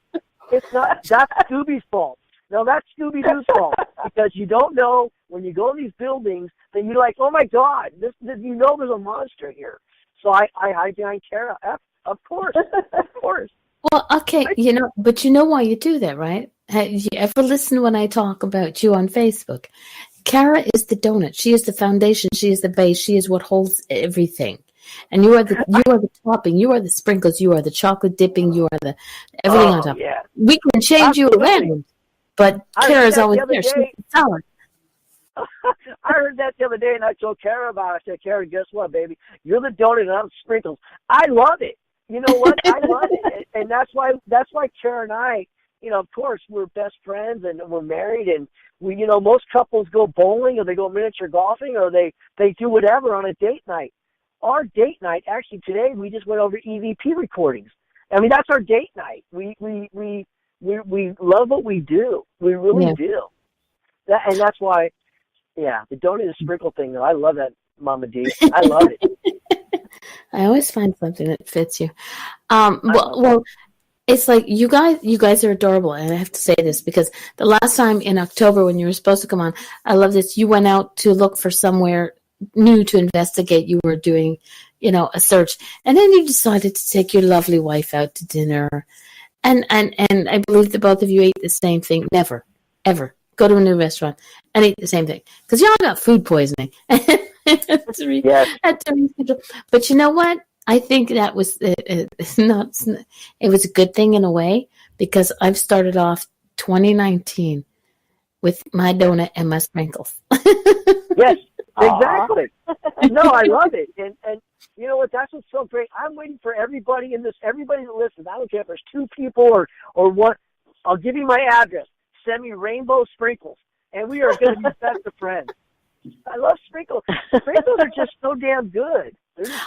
that's Scooby's fault. No, that's Scooby-Doo's fault, because you don't know when you go to these buildings, then you're like, oh my God, there's a monster here. So I hide behind Cara. Of course, of course. Well, okay, but you know why you do that, right? Have you ever listened when I talk about you on Facebook? Cara is the donut. She is the foundation. She is the base. She is what holds everything. And you are the topping. You are the sprinkles. You are the chocolate dipping. You are the everything on top. Yeah. We can change you around, but Cara's always there. She's the salad. I heard that the other day, and I told Cara about it. I said, Cara, guess what, baby? You're the donut, and I'm sprinkles. I love it. You know what? I love it, and that's why Cara and I, of course, we're best friends, and we're married, and we, most couples go bowling, or they go miniature golfing, or they do whatever on a date night. Our date night, actually today, we just went over EVP recordings. I mean, that's our date night. We love what we do. We really do. And that's why, the donut and sprinkle thing, though, I love that, Mama D. I love it. I always find something that fits you. Well, it's like you guys are adorable, and I have to say this because the last time in October when you were supposed to come on, I love this. You went out to look for somewhere new to investigate. You were doing, a search, and then you decided to take your lovely wife out to dinner, and I believe the both of you ate the same thing. Never, ever go to a new restaurant and eat the same thing because y'all got food poisoning. But you know what? I think that was it was a good thing in a way because I've started off 2019 with my donut and my sprinkles. Yes, exactly. No, I love it. And you know what? That's what's so great. I'm waiting for everybody that listens. I don't care if there's 2 people or one. I'll give you my address. Send me rainbow sprinkles, and we are going to be best of friends. I love sprinkles. Sprinkles are just so damn good.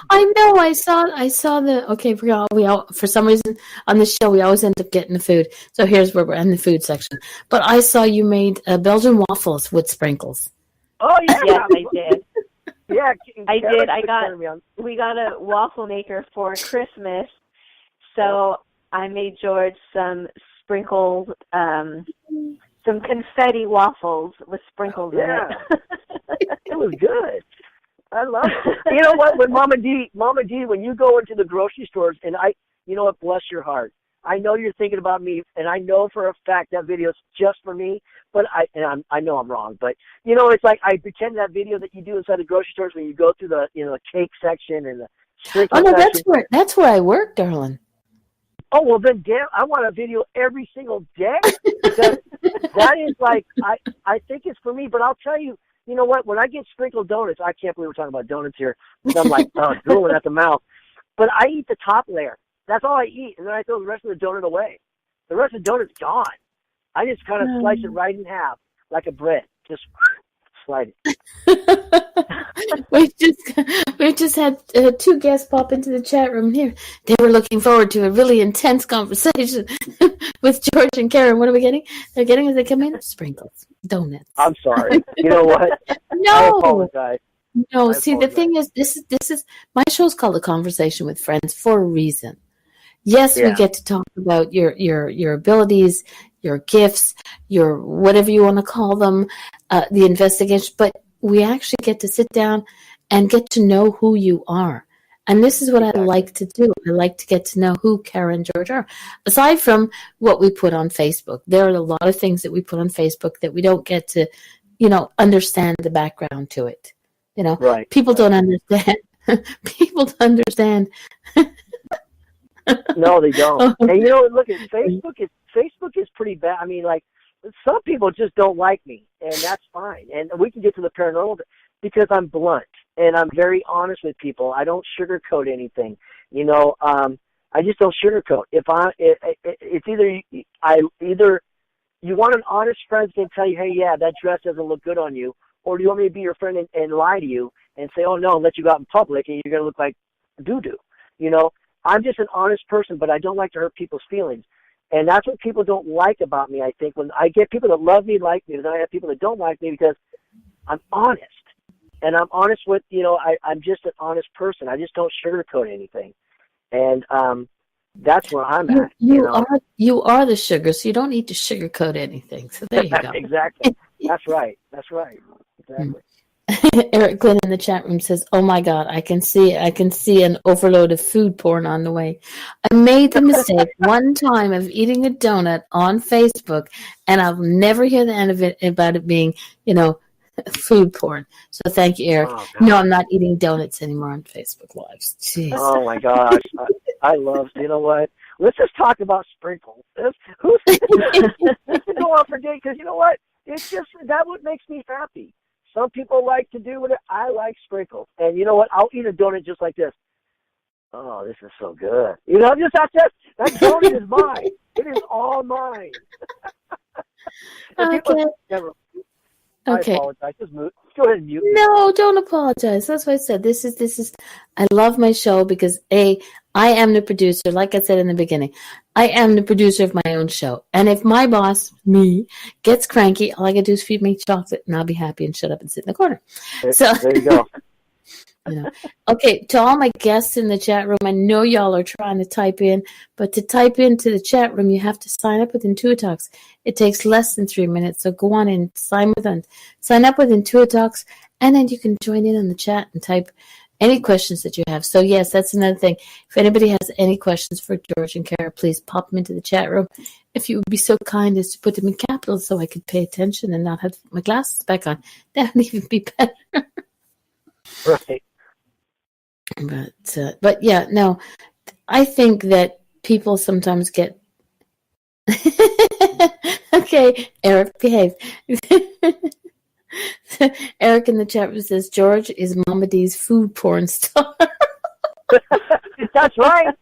I know. I saw the. Okay, we all for some reason on this show we always end up getting the food. So here's where we're in the food section. But I saw you made Belgian waffles with sprinkles. Oh yeah, yes, I did. Yeah, I did. We got a waffle maker for Christmas, so I made George some sprinkled, some confetti waffles with sprinkles in it. It was good. I love it. You know what? When Mama D, when you go into the grocery stores, and you know what? Bless your heart. I know you're thinking about me, and I know for a fact that video is just for me. But I know I'm wrong. But it's like I pretend that video that you do inside the grocery stores when you go through the the cake section and the sprinkle section. That's where I work, darling. Oh, well, then, damn, I want a video every single day because that is like, I think it's for me. But I'll tell you, you know what? When I get sprinkled donuts, I can't believe we're talking about donuts here. I'm like, drooling at the mouth. But I eat the top layer. That's all I eat, and then I throw the rest of the donut away. The rest of the donut's gone. I just kind of slice it right in half, like a bread. Just slide it. we've just had two guests pop into the chat room here. They were looking forward to a really intense conversation with George and Karen. What are we getting? They're getting as they come in sprinkles, donuts. I'm sorry. You know what? No. I apologize. No, see, the thing is, this is my show's called A Conversation with Friends for a reason. Yes, we get to talk about your abilities, your gifts, your whatever you want to call them, the investigation, but we actually get to sit down and get to know who you are. And this is what I like to do. I like to get to know who Karen and George are. Aside from what we put on Facebook, there are a lot of things that we put on Facebook that we don't get to, understand the background to it. People don't understand. People don't understand. No, they don't. And look at Facebook. Facebook is pretty bad. I mean, like, some people just don't like me, and that's fine. And we can get to the paranormal because I'm blunt and I'm very honest with people. I don't sugarcoat anything. I just don't sugarcoat. It's either you want an honest friend to tell you, hey, yeah, that dress doesn't look good on you, or do you want me to be your friend and lie to you and say, oh, no, let you go out in public and you're going to look like doo-doo? I'm just an honest person, but I don't like to hurt people's feelings. And that's what people don't like about me, I think. When I get people that love me, like me, and then I have people that don't like me because I'm honest. And I'm honest with, I'm just an honest person. I just don't sugarcoat anything. And that's where I'm at. You are the sugar, so you don't need to sugarcoat anything. So there you go. Exactly. That's right. Exactly. Eric Glenn in the chat room says, "Oh my God, I can see an overload of food porn on the way. I made the mistake one time of eating a donut on Facebook, and I'll never hear the end of it about it being, food porn. So thank you, Eric. Oh, no, I'm not eating donuts anymore on Facebook Lives. Jeez. Oh my gosh, I love. You know what? Let's just talk about sprinkles. Who's to go on for dates? Because you know what? It's just that what makes me happy. Some people like to do it. I like sprinkles. And you know what? I'll eat a donut just like this. Oh, this is so good. That donut is mine. It is all mine. Okay. I apologize. Just move. Go ahead and mute. No, don't apologize. That's what I said. This is. I love my show because I am the producer. Like I said in the beginning, I am the producer of my own show. And if my boss, me, gets cranky, all I gotta do is feed me chocolate, and I'll be happy and shut up and sit in the corner. There you go. Okay, to all my guests in the chat room, I know y'all are trying to type in, but to type into the chat room, you have to sign up with Intuitalks. It takes less than 3 minutes, so go on and sign up with Intuitalks, and then you can join in on the chat and type any questions that you have. So yes, that's another thing. If anybody has any questions for George and Kara, please pop them into the chat room. If you would be so kind as to put them in capitals so I could pay attention and not have my glasses back on, that would even be better. Right. But yeah, no, I think that people sometimes get. Okay, Eric, behave. Eric in the chat room says George is Mama D's food porn star. That's right.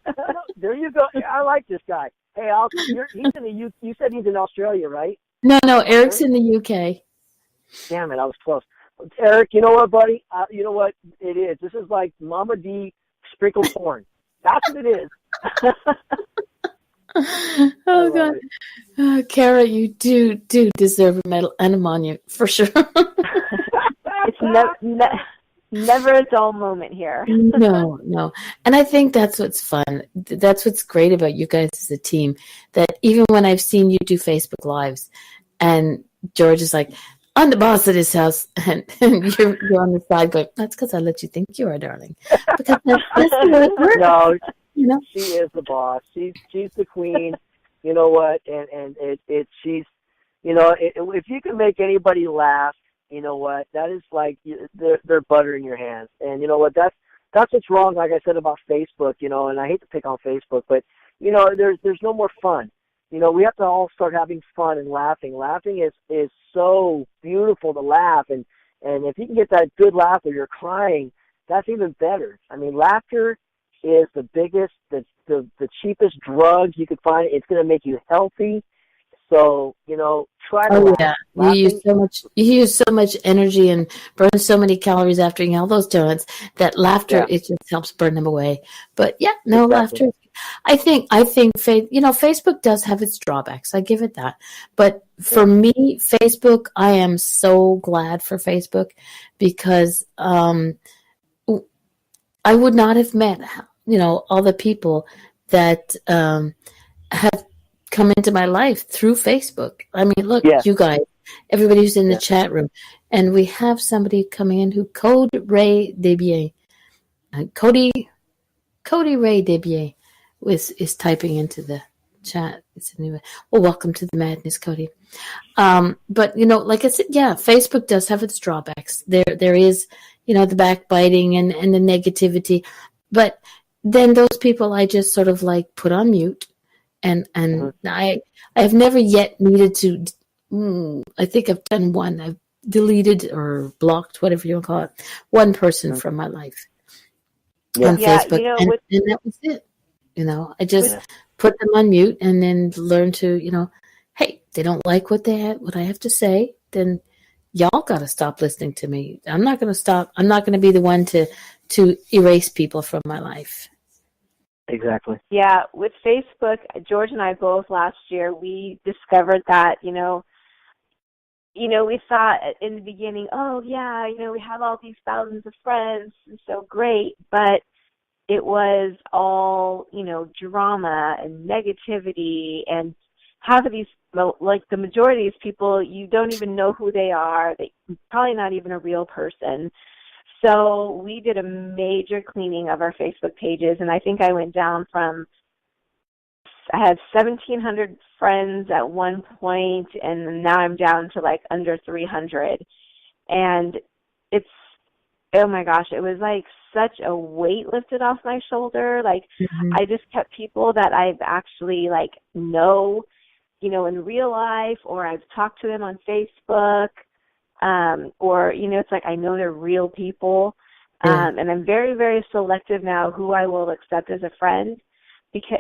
There you go. I like this guy. Hey, he's in the you said he's in Australia, right? No, Eric's in the UK. Damn it, I was close. Eric, you know what, buddy? You know what it is? This is like Mama D sprinkled porn. That's what it is. Oh, God. Kara, you do deserve a medal and a monument, for sure. It's never a dull moment here. No. And I think that's what's fun. That's what's great about you guys as a team, that even when I've seen you do Facebook Lives, and George is like, I'm the boss of this house, and you're on the side, but that's because I let you think you are, darling. Because that's the way it works. No, she is the boss. She's the queen. You know what? And she's, if you can make anybody laugh, you know what? That is like they're butter in your hands. And you know what? That's what's wrong. Like I said about Facebook, and I hate to pick on Facebook, but there's no more fun. We have to all start having fun and laughing. Laughing is so beautiful to laugh, and if you can get that good laugh where you're crying, that's even better. I mean, laughter is the biggest, the cheapest drug you could find. It's going to make you healthy. So, try to laugh. Yeah, Laughing, you use so much energy and burn so many calories after eating all those donuts that laughter yeah, it just helps burn them away. But yeah, no exactly. laughter. Facebook does have its drawbacks. I give it that. But for Yeah, me, Facebook, I am so glad for Facebook because I would not have met all the people that have come into my life through Facebook. I mean, look, yeah, you guys, everybody who's in the yeah. chat room, and we have somebody coming in who Code Ray Debier, Cody Ray Debier, is typing into the chat. It's anyway. Well, welcome to the madness, Cody. But like I said, yeah, Facebook does have its drawbacks. There is, the backbiting and the negativity, but then those people I just sort of like put on mute, and Hmm. I have never yet needed to. I think I've done one. I've deleted or blocked, whatever you want to call it, one person Hmm. from my life on Yeah, Yeah, Facebook, and that was it. I with just yeah, put them on mute and then learn to, hey, they don't like what I have to say, then y'all got to stop listening to me. I'm not going to stop. I'm not going to be the one to erase people from my life. exactly. Yeah, with Facebook, George and I both last year, we discovered that, we thought in the beginning, oh yeah, we have all these thousands of friends, and so great, but it was all, drama and negativity, and half of these, well, like the majority of these people, you don't even know who they are. They probably not even a real person. So we did a major cleaning of our Facebook pages, and I think I went down from, I had 1,700 friends at one point, and now I'm down to like under 300. And it's, oh my gosh, it was like such a weight lifted off my shoulder. Like, Mm-hmm. I just kept people that I've actually like know, in real life, or I've talked to them on Facebook, or, it's like I know they're real people. Yeah. And I'm very, very selective now who I will accept as a friend.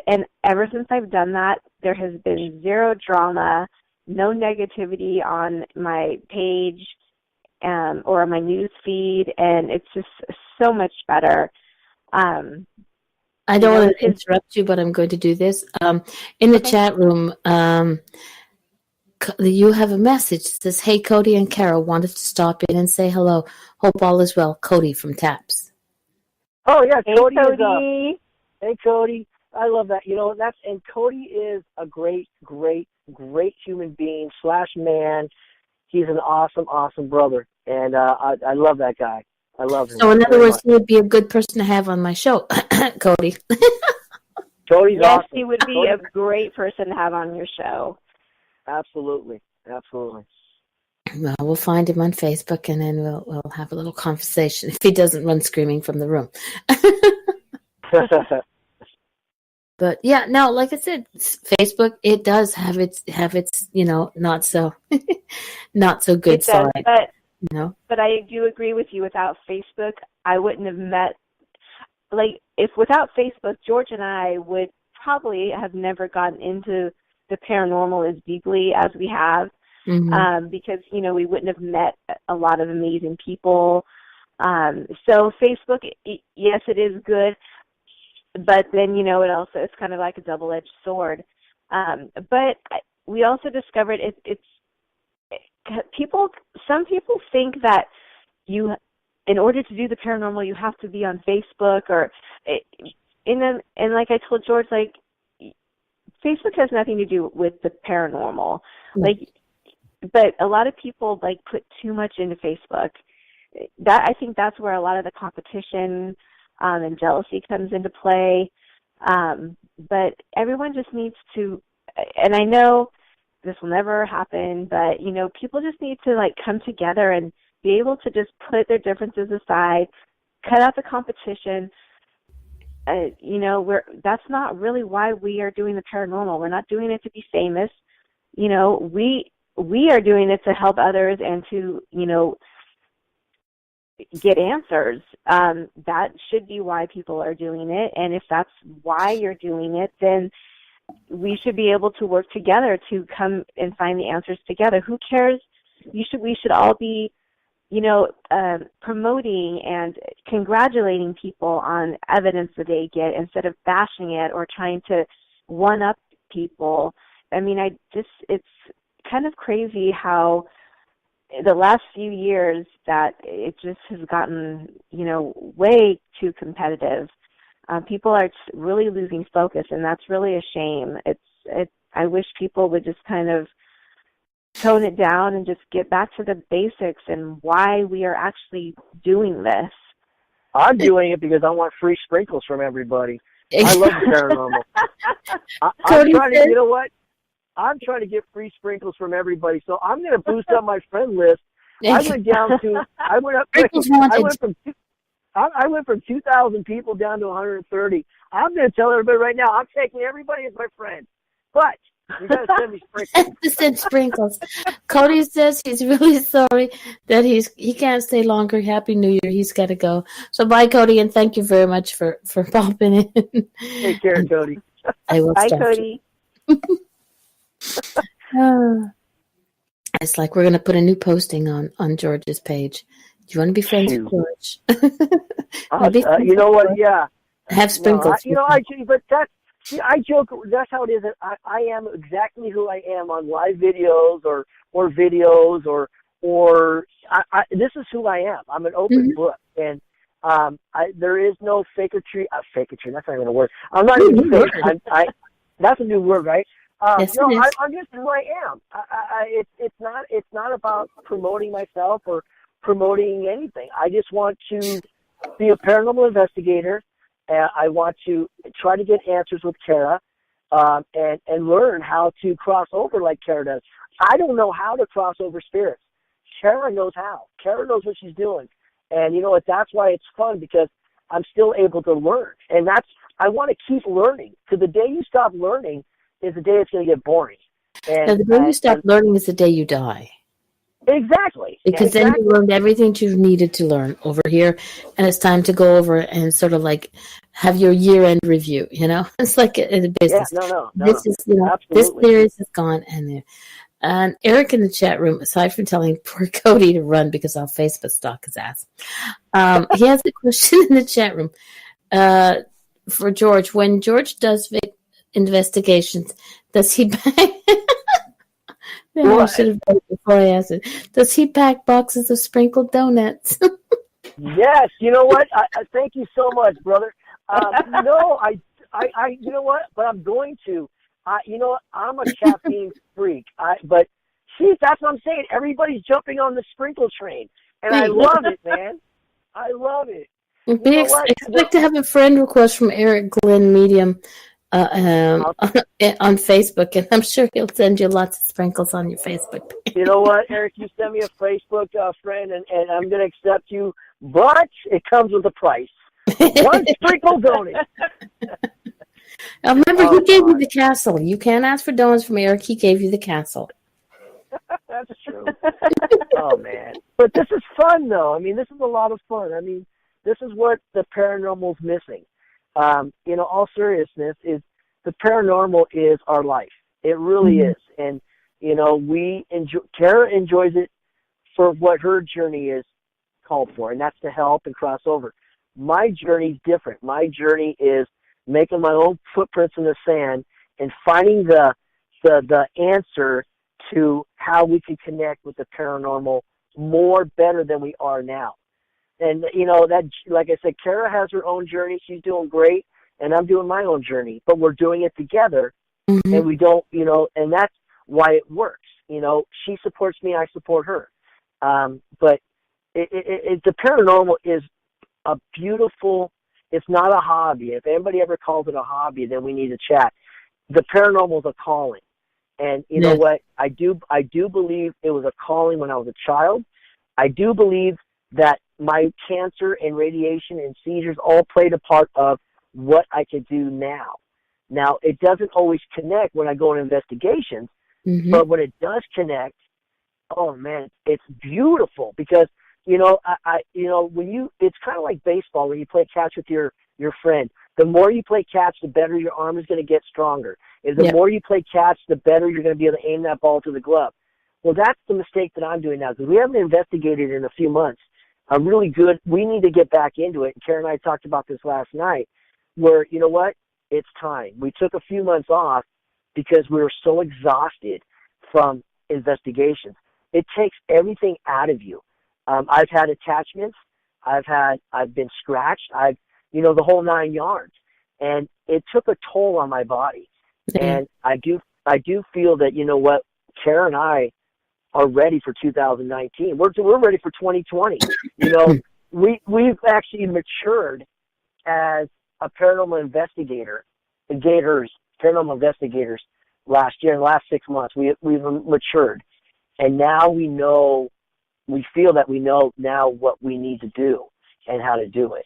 And ever since I've done that, there has been zero drama, no negativity on my page, or on my news feed, and it's just so much better. Um, I don't want to because interrupt you, but I'm going to do this. In the okay, chat room, you have a message that says, "Hey, Cody and Carol wanted to stop in and say hello. Hope all is well." Cody from Taps. Oh yeah, hey Cody is Cody, Hey Cody, I love that. And Cody is a great, great, great human being slash man. He's an awesome, awesome brother, and I love that guy. I love him So, in other very words, much. he would be a good person to have on my show, Cody. Cody's yes, awesome. he would be Cody, a great person to have on your show. absolutely, absolutely. Well, we'll find him on Facebook, and then we'll have a little conversation if he doesn't run screaming from the room. But yeah, no, like I said, Facebook it does have its not so not so good It does, side. but I do agree with you. Without Facebook, I wouldn't have met. Like, if without Facebook, George and I would probably have never gotten into the paranormal as deeply as we have, Mm-hmm. because we wouldn't have met a lot of amazing people. So Facebook, yes, it is good, but then it also, it's kind of like a double-edged sword. But we also discovered it's people. Some people think that in order to do the paranormal, you have to be on Facebook, or and like I told George, like, Facebook has nothing to do with the paranormal. Like, but a lot of people like put too much into Facebook. That, I think that's where a lot of the competition, and jealousy comes into play. But everyone just needs to, and I know this will never happen, but people just need to like come together and be able to just put their differences aside, cut out the competition, that's not really why we are doing the paranormal. We're not doing it to be famous. We are doing it to help others and to, get answers. That should be why people are doing it. And if that's why you're doing it, then we should be able to work together to come and find the answers together. Who cares? We should all be, promoting and congratulating people on evidence that they get instead of bashing it or trying to one up people. I mean, it's kind of crazy how the last few years that it just has gotten, way too competitive. People are really losing focus, and that's really a shame. I wish people would just kind of tone it down and just get back to the basics and why we are actually doing this. I'm doing it because I want free sprinkles from everybody. I love the paranormal. I'm trying to, you know what? I'm trying to get free sprinkles from everybody, so I'm going to boost up my friend list. I went from 2,000 people down to 130. I'm going to tell everybody right now, I'm taking everybody as my friend, but you got to send me sprinkles. Send sprinkles. Cody says he's really sorry that he can't stay longer. Happy New Year. He's got to go. So bye, Cody, and thank you very much for popping in. Take care, Cody. I will bye, stop Cody. It's like we're going to put a new posting on George's page. Do you want to be friends with George? You know what? Yeah. Have sprinkles. I joke. That's how it is. I am exactly who I am on live videos or videos or this is who I am. I'm an open book, and there is no fakery. Fakery. That's not even a word. I'm not even fake. That's a new word, right? Yes, I'm just who I am. It's not about promoting myself or promoting anything. I just want to be a paranormal investigator. I want to try to get answers with Cara, and learn how to cross over like Cara does. I don't know how to cross over spirits. Cara knows how. Cara knows what she's doing. And you know what? That's why it's fun, because I'm still able to learn. And I want to keep learning. To the day you stop learning is the day it's going to get boring. And the day you stop learning is the day you die. Exactly. Because then you learned everything you needed to learn over here, and it's time to go over and sort of like have your year-end review. It's like in a business. Yeah, no. This is, this series is gone, and Eric in the chat room, aside from telling poor Cody to run because our Facebook stalk his ass, he has a question in the chat room for George. When George does investigations, does he bang? I should have done it before I asked it. Does he pack boxes of sprinkled donuts? Yes. You know what? I thank you so much, brother. No, you know what? But I'm going to. You know what? I'm a caffeine freak. But see, that's what I'm saying. Everybody's jumping on the sprinkle train, and I love it, man. I love it. Expect to have a friend request from Eric Glenn Medium on Facebook, and I'm sure he'll send you lots of sprinkles on your Facebook page. You know what, Eric? You send me a Facebook friend, and I'm going to accept you, but it comes with a price. One sprinkle donut. Remember, he gave you the castle. You can't ask for donuts from Eric. He gave you the castle. That's true. Oh, man. But this is fun, though. I mean, this is a lot of fun. I mean, this is what the paranormal's missing. All seriousness, is the paranormal is our life. It really is. And, Cara enjoys it for what her journey is called for, and that's to help and cross over. My journey's different. My journey is making my own footprints in the sand and finding the answer to how we can connect with the paranormal better than we are now. And, that, like I said, Cara has her own journey. She's doing great, and I'm doing my own journey. But we're doing it together, and we don't, and that's why it works. She supports me, I support her. But the paranormal is a beautiful, it's not a hobby. If anybody ever calls it a hobby, then we need to chat. The paranormal is a calling. And you know what? I do believe it was a calling when I was a child. I do believe that my cancer and radiation and seizures all played a part of what I could do now. Now, it doesn't always connect when I go on investigations, Mm-hmm. but when it does connect, oh man, it's beautiful because, it's kind of like baseball when you play catch with your friend. The more you play catch, the better your arm is going to get stronger. And the Yep. more you play catch, the better you're going to be able to aim that ball to the glove. Well, that's the mistake that I'm doing now because we haven't investigated in a few months. I'm really good. We need to get back into it. And Karen and I talked about this last night where, you know what? It's time. We took a few months off because we were so exhausted from investigations. It takes everything out of you. I've had attachments. I've been scratched. The whole 9 yards. And it took a toll on my body. Yeah. And I do feel that, you know what, Kara and I are ready for 2019. We're ready for 2020. We've actually matured as a paranormal paranormal investigators last year, in the last 6 months. We've matured. And now we feel that we know now what we need to do and how to do it.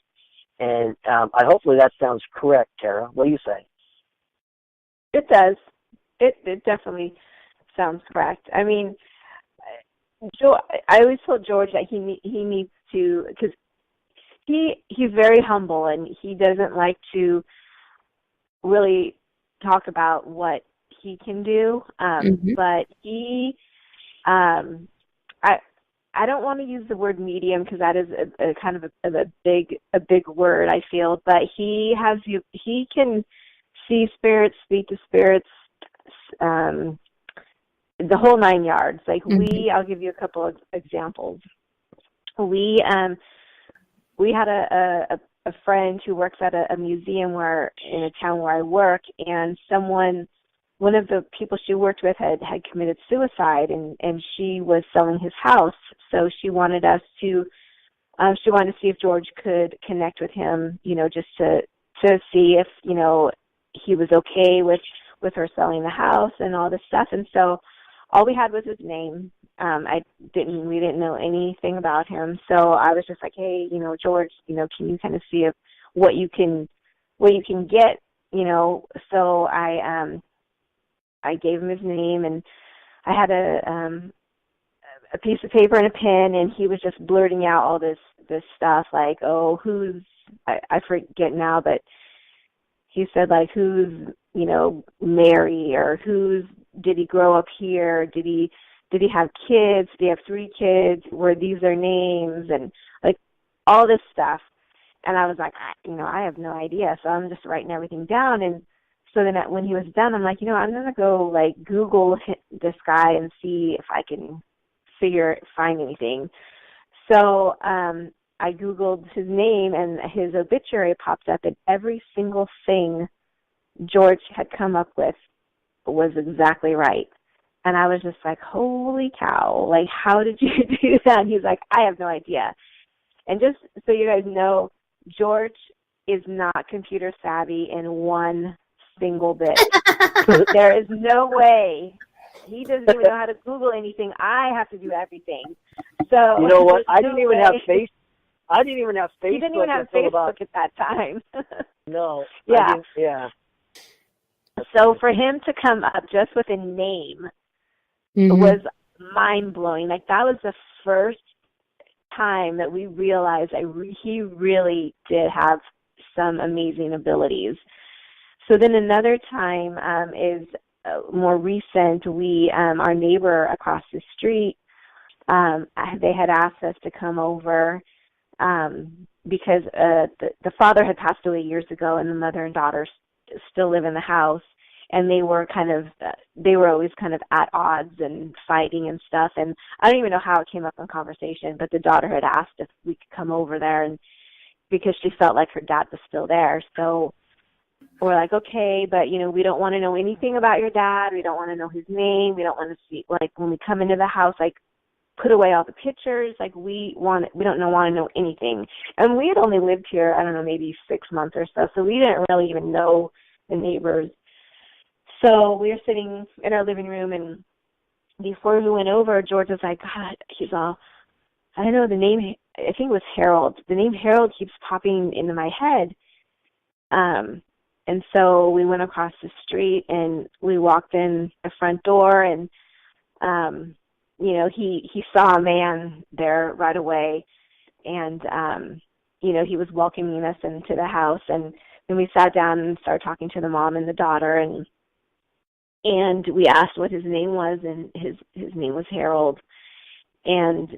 And hopefully that sounds correct, Tara. What do you say? It does. It definitely sounds correct. I mean, I always told George that he needs to, because he's very humble and he doesn't like to really talk about what he can do. Mm-hmm. But I don't want to use the word medium because that is a kind of a big word, I feel. But he can see spirits, speak to spirits, the whole 9 yards. Like Mm-hmm. I'll give you a couple of examples. We had a friend who works at a museum in a town where I work, and one of the people she worked with had committed suicide, and she was selling his house. So she wanted us to see if George could connect with him, just to see if, he was okay with her selling the house and all this stuff. And so all we had was his name. We didn't know anything about him. So I was just like, hey, George, can you kind of see what you can get, So I gave him his name, and I had a piece of paper and a pen, and he was just blurting out all this stuff like, oh, I forget now, but he said like, who's, Mary, or did he grow up here? Did he have kids? Did he have 3 kids? Were these their names? And like all this stuff. And I was like, I have no idea. So I'm just writing everything down. And so then when he was done, I'm like, I'm going to go like Google this guy and see if I can find anything. So I Googled his name, and his obituary popped up, and every single thing George had come up with was exactly right. And I was just like, holy cow, like, how did you do that? And he's like, I have no idea. And just so you guys know, George is not computer savvy in one single bit. There is no way. He doesn't even know how to Google anything. I have to do everything. So you know what? I no didn't even way. have Facebook. I didn't even have Facebook. He didn't even have Facebook at that time. No. Yeah. Yeah. So for him to come up just with a name Mm-hmm. was mind-blowing. Like, that was the first time that we realized he really did have some amazing abilities. So then another time is more recent. Our neighbor across the street, they had asked us to come over because the father had passed away years ago, and the mother and daughter still live in the house, and they were always kind of at odds and fighting and stuff. And I don't even know how it came up in conversation, but the daughter had asked if we could come over there, and because she felt like her dad was still there. So we're like, okay, but we don't want to know anything about your dad. We don't want to know his name. We don't want to see, like, when we come into the house, like, put away all the pictures. Like, we don't want to know anything. And we had only lived here, I don't know, maybe 6 months or so. So we didn't really even know the neighbors. So we were sitting in our living room, and before we went over, George was like, God, he's all, I don't know, the name, I think it was Harold. The name Harold keeps popping into my head. And so we went across the street and we walked in the front door, and he saw a man there right away, and he was welcoming us into the house, and then we sat down and started talking to the mom and the daughter, and we asked what his name was, and his name was Harold. And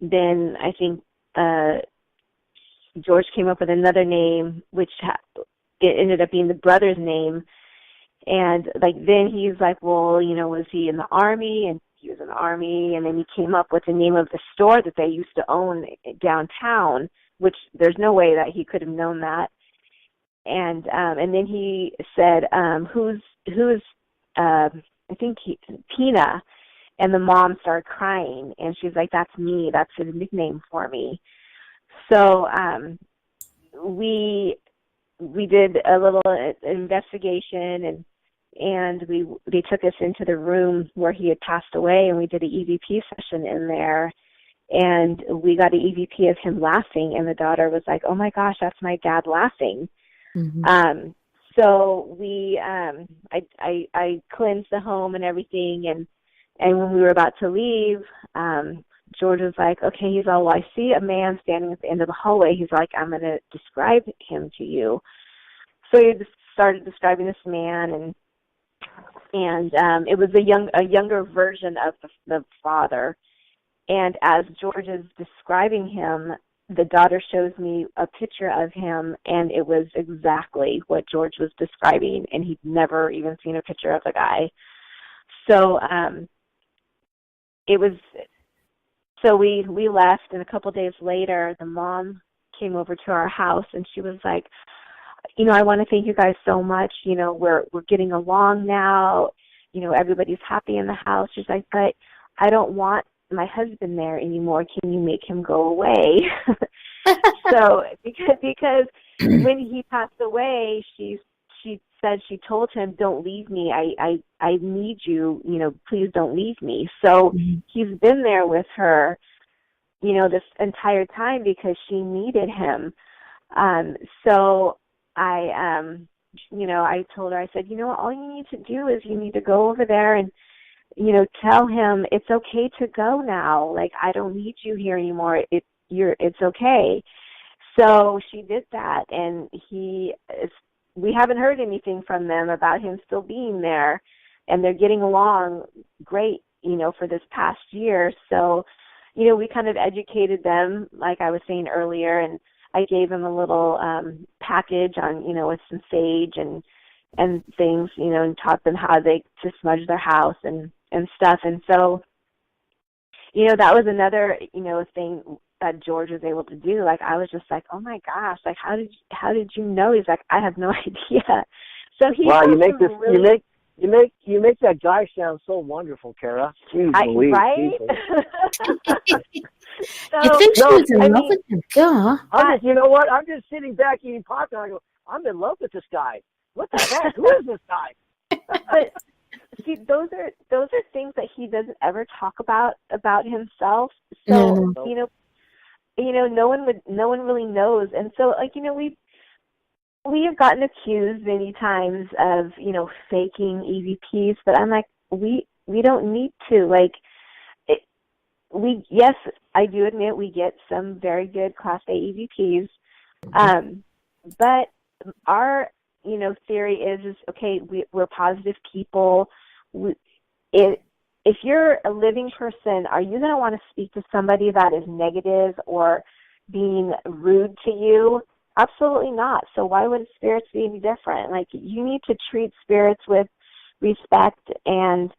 then I think George came up with another name, which it ended up being the brother's name. And then he's like, well, was he in the Army? And he was in the Army. And then he came up with the name of the store that they used to own downtown, which there's no way that he could have known that. And then he said, who's I think Tina. And the mom started crying, and she's like, that's me. That's his nickname for me. So we did a little investigation, and they took us into the room where he had passed away, and we did an EVP session in there, and we got an EVP of him laughing, and the daughter was like, oh my gosh, that's my dad laughing. Mm-hmm. So I cleansed the home and everything, and when we were about to leave, George was like, okay, he's all, well, I see a man standing at the end of the hallway. He's like, I'm going to describe him to you. So he just started describing this man, and it was a younger version of the father. And as George is describing him, the daughter shows me a picture of him, and it was exactly what George was describing, and he'd never even seen a picture of the guy. So we left, and a couple of days later, the mom came over to our house, and she was like, I want to thank you guys so much. We're getting along now. Everybody's happy in the house. She's like, but I don't want my husband there anymore. Can you make him go away? So because when he passed away, she said she told him, don't leave me. I need you. Please don't leave me. So he's been there with her, this entire time because she needed him. So I told her, I said, all you need to do is you need to go over there and, tell him it's okay to go now. Like, I don't need you here anymore. It's okay. So she did that, and we haven't heard anything from them about him still being there, and they're getting along great, for this past year. So, we kind of educated them, like I was saying earlier, and I gave them a little package on, with some sage and things, and taught them how to smudge their house and stuff. And so, that was another, thing that George was able to do. Like, I was just like, oh my gosh, like, how did you know? He's like, I have no idea. So he you make that guy sound so wonderful, Cara. Jeez, Louise, right? You think she was in love with him? God. You know what? I'm just sitting back eating popcorn. I go, I'm in love with this guy. What the heck? Who is this guy? But see, those are things that he doesn't ever talk about himself. So no one really knows. And so, we have gotten accused many times of, faking EVPs, but I'm like, we don't need to. Like, yes, I do admit we get some very good Class A EVPs, but our, theory is okay, we're positive people. If you're a living person, are you going to want to speak to somebody that is negative or being rude to you? Absolutely not. So why would spirits be any different? Like, you need to treat spirits with respect and,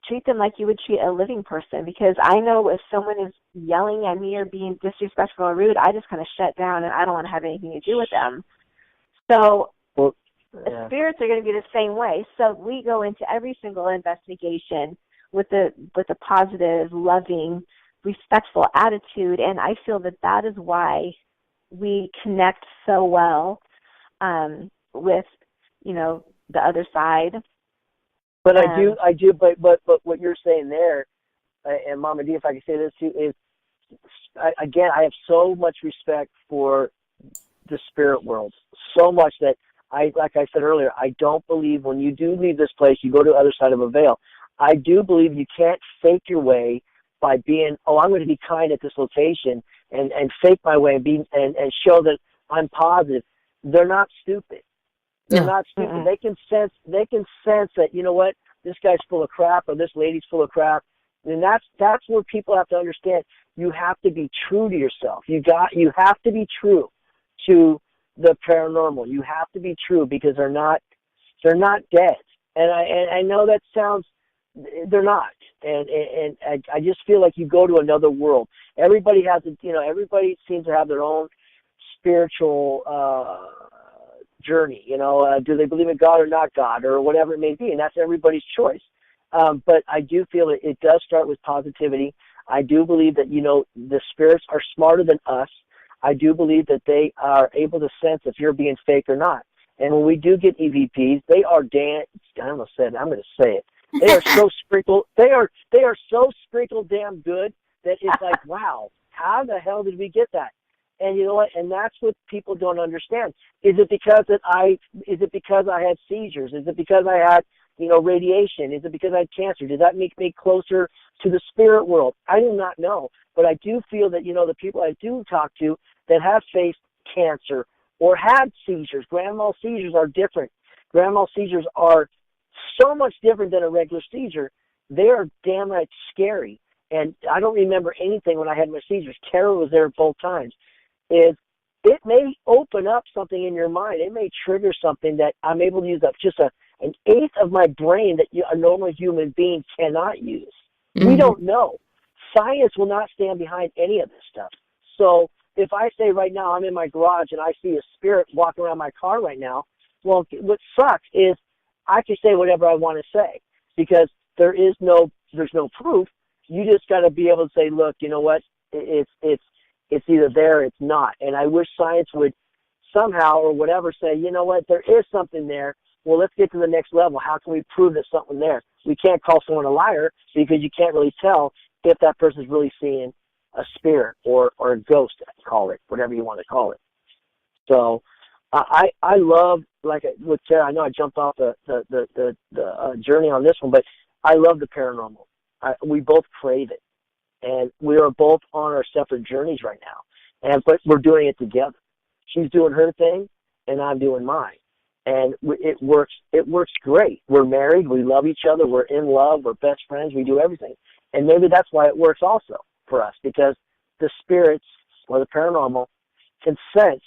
treat them like you would treat a living person. Because I know if someone is yelling at me or being disrespectful or rude, I just kind of shut down and I don't want to have anything to do with them. So spirits are going to be the same way. So we go into every single investigation with a positive, loving, respectful attitude, and I feel that is why we connect so well with the other side. But I do. But what you're saying there, and Mama D, if I can say this too, is I have so much respect for the spirit world so much that like I said earlier, I don't believe when you do leave this place, you go to the other side of a veil. I do believe you can't fake your way by being, I'm going to be kind at this location and fake my way and show that I'm positive. They're not stupid. They're not stupid. Mm-mm. They can sense that, you know what, this guy's full of crap or this lady's full of crap. And that's where people have to understand. You have to be true to yourself. You have to be true to the paranormal. You have to be true because they're not dead. And I know that sounds, they're not. And I just feel like you go to another world. Everybody has everybody seems to have their own spiritual journey. Do they believe in God or not God or whatever it may be? And that's everybody's choice. But I do feel it does start with positivity. I do believe that, the spirits are smarter than us. I do believe that they are able to sense if you're being fake or not. And when we do get EVPs, they are I'm going to say it. They are so sprinkled. They are so sprinkled damn good that it's like, wow, how the hell did we get that? And you know what? And that's what people don't understand. Is it because I had seizures? Is it because I had, radiation? Is it because I had cancer? Did that make me closer to the spirit world? I do not know. But I do feel that, the people I do talk to that have faced cancer or had seizures, grand mal seizures are different. Grand mal seizures are so much different than a regular seizure. They are damn right scary. And I don't remember anything when I had my seizures. Kara was there both times. It may open up something in your mind. It may trigger something that I'm able to use up just an eighth of my brain that a normal human being cannot use. Mm-hmm. We don't know. Science will not stand behind any of this stuff. So if I say right now I'm in my garage and I see a spirit walking around my car right now, well, what sucks is I can say whatever I want to say because there's no proof. You just got to be able to say, look, you know what? It's either there or it's not. And I wish science would somehow or whatever say, you know what? There is something there. Well, let's get to the next level. How can we prove there's something there? We can't call someone a liar because you can't really tell if that person's really seeing a spirit or a ghost, call it, whatever you want to call it. So I love, like with Sarah, I know I jumped off the journey on this one, but I love the paranormal. We both crave it. And we are both on our separate journeys right now. But we're doing it together. She's doing her thing, and I'm doing mine. And it works great. We're married. We love each other. We're in love. We're best friends. We do everything. And maybe that's why it works also for us, because the spirits or the paranormal can sense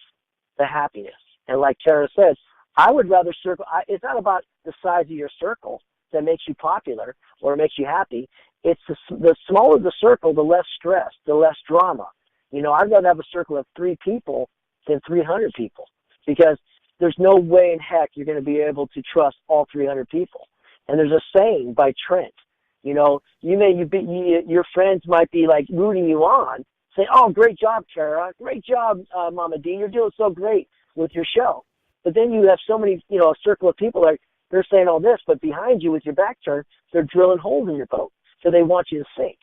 the happiness. And like Tara says, I would rather circle. It's not about the size of your circle that makes you popular or makes you happy. It's the smaller the circle, the less stress, the less drama. I'd rather have a circle of 3 people than 300 people because there's no way in heck you're going to be able to trust all 300 people. And there's a saying by Trent, your friends might be like rooting you on, say, oh, great job, Kara. Great job, Mama D. You're doing so great with your show. But then you have so many, a circle of people that they're saying all this, but behind you with your back turned, they're drilling holes in your boat. So they want you to sink.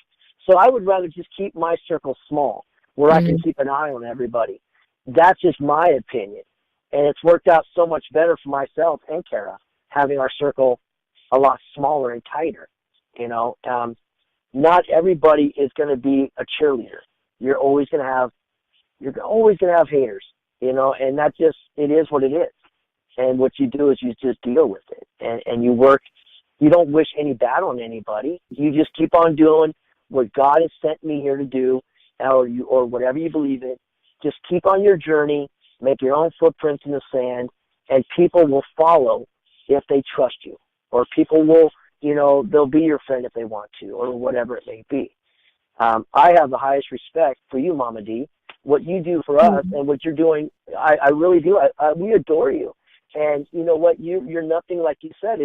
So I would rather just keep my circle small where I can keep an eye on everybody. That's just my opinion. And it's worked out so much better for myself and Kara, having our circle a lot smaller and tighter. Not everybody is going to be a cheerleader. You're always going to have haters, and that just, it is what it is. And what you do is you just deal with it and you work. You don't wish any bad on anybody. You just keep on doing what God has sent me here to do, or whatever you believe in. Just keep on your journey, make your own footprints in the sand, and people will follow if they trust you. Or people will, they'll be your friend if they want to, or whatever it may be. I have the highest respect for you, Mama D. What you do for us and what you're doing, I really do. We adore you. And you know what? You're nothing, like you said,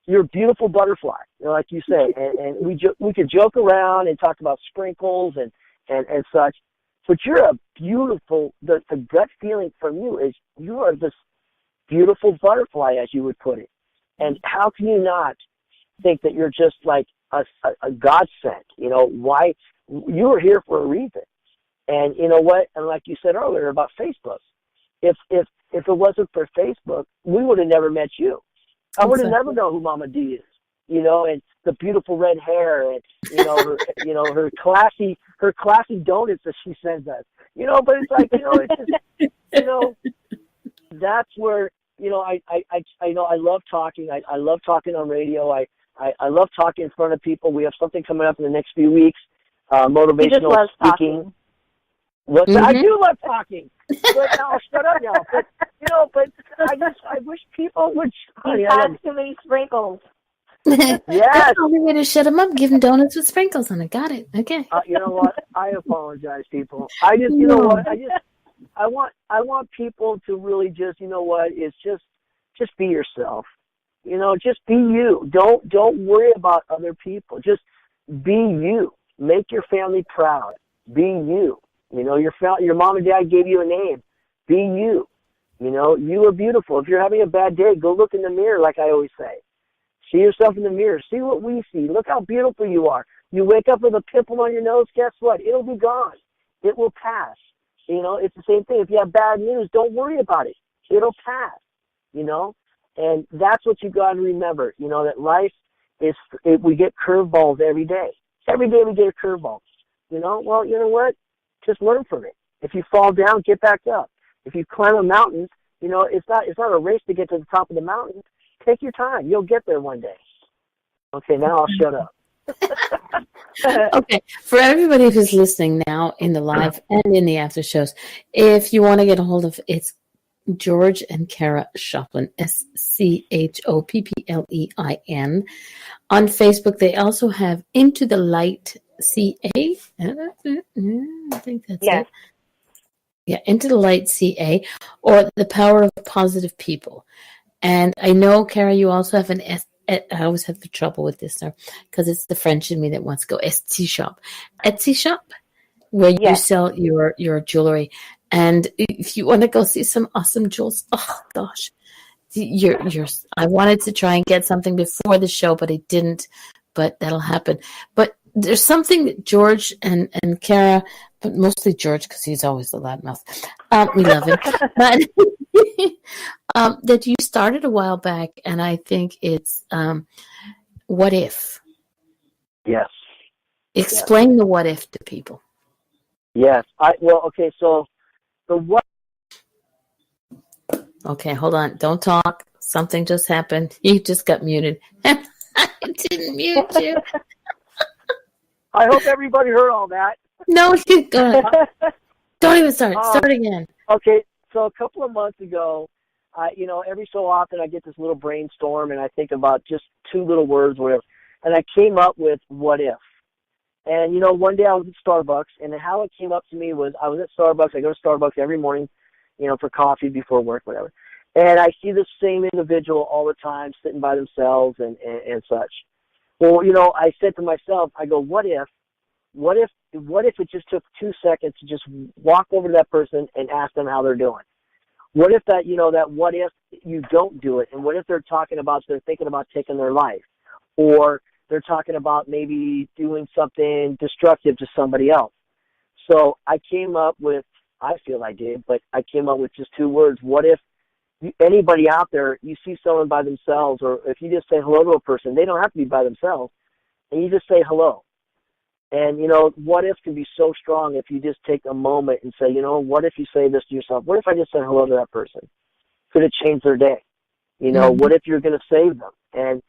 you're a beautiful butterfly, like you say. And we could joke around and talk about sprinkles and such, but you're a beautiful, the gut feeling from you is you are this beautiful butterfly, as you would put it. And how can you not think that you're just like a godsend? Why you were here for a reason. And you know what? And like you said earlier about Facebook, if it wasn't for Facebook, we would have never met you. I would have never known who Mama D is, and the beautiful red hair, and her classy donuts that she sends us, But it's like, it's just, that's where I love talking. I love talking on radio. I love talking in front of people. We have something coming up in the next few weeks. Motivational you just love speaking. Talking. I do love talking. But now, shut up now. But I wish people would. He's had too many sprinkles. Yes. That's the only way to shut him up. Give him donuts with sprinkles on it. Got it. Okay. You know what? I apologize, people. I just, you know what? I want people to really just, it's just be yourself. Just be you. Don't worry about other people. Just be you. Make your family proud. Be you. Your mom and dad gave you a name. Be you. You are beautiful. If you're having a bad day, go look in the mirror, like I always say. See yourself in the mirror. See what we see. Look how beautiful you are. You wake up with a pimple on your nose, guess what? It'll be gone. It will pass. It's the same thing. If you have bad news, don't worry about it. It'll pass. And that's what you got to remember. That life we get curveballs every day. Every day we get a curveball. Well, you know what? Just learn from it. If you fall down, get back up. If you climb a mountain, it's not a race to get to the top of the mountain. Take your time. You'll get there one day. Okay, now I'll shut up. Okay, for everybody who's listening now in the live and in the after shows, if you want to get a hold of it's George and Cara Shopplin, SCHOPPLEIN. On Facebook, they also have Into the Light CA. I think that's it. Yeah, Into the Light CA, or The Power of Positive People. And I know, Cara, you also have an I always have the trouble with this now because it's the French in me that wants to go Etsy shop, where you sell your jewelry. And if you want to go see some awesome jewels, oh gosh, I wanted to try and get something before the show, but I didn't. But that'll happen. But there's something that George and Cara, but mostly George because he's always the loudmouth. We love him, but that you started a while back, and I think it's what if. Yes. Explain the what if to people. Yes. Okay. So the what. Okay, hold on. Don't talk. Something just happened. You just got muted. I didn't mute you. I hope everybody heard all that. No, you go ahead. Don't even start. Start again. Okay, so a couple of months ago, every so often I get this little brainstorm and I think about just two little words, whatever. And I came up with what if. And, one day I was at Starbucks, and how it came up to me was I was at Starbucks. I go to Starbucks every morning, for coffee before work, whatever. And I see the same individual all the time sitting by themselves and such. Well, I said to myself, I go, what if it just took 2 seconds to just walk over to that person and ask them how they're doing? What if that, what if you don't do it? And what if they're thinking about taking their life? Or they're talking about maybe doing something destructive to somebody else. So I came up with just two words. What if anybody out there, you see someone by themselves, or if you just say hello to a person, they don't have to be by themselves, and you just say hello. And, what if can be so strong if you just take a moment and say, what if you say this to yourself? What if I just said hello to that person? Could it change their day? What if you're going to save them? And,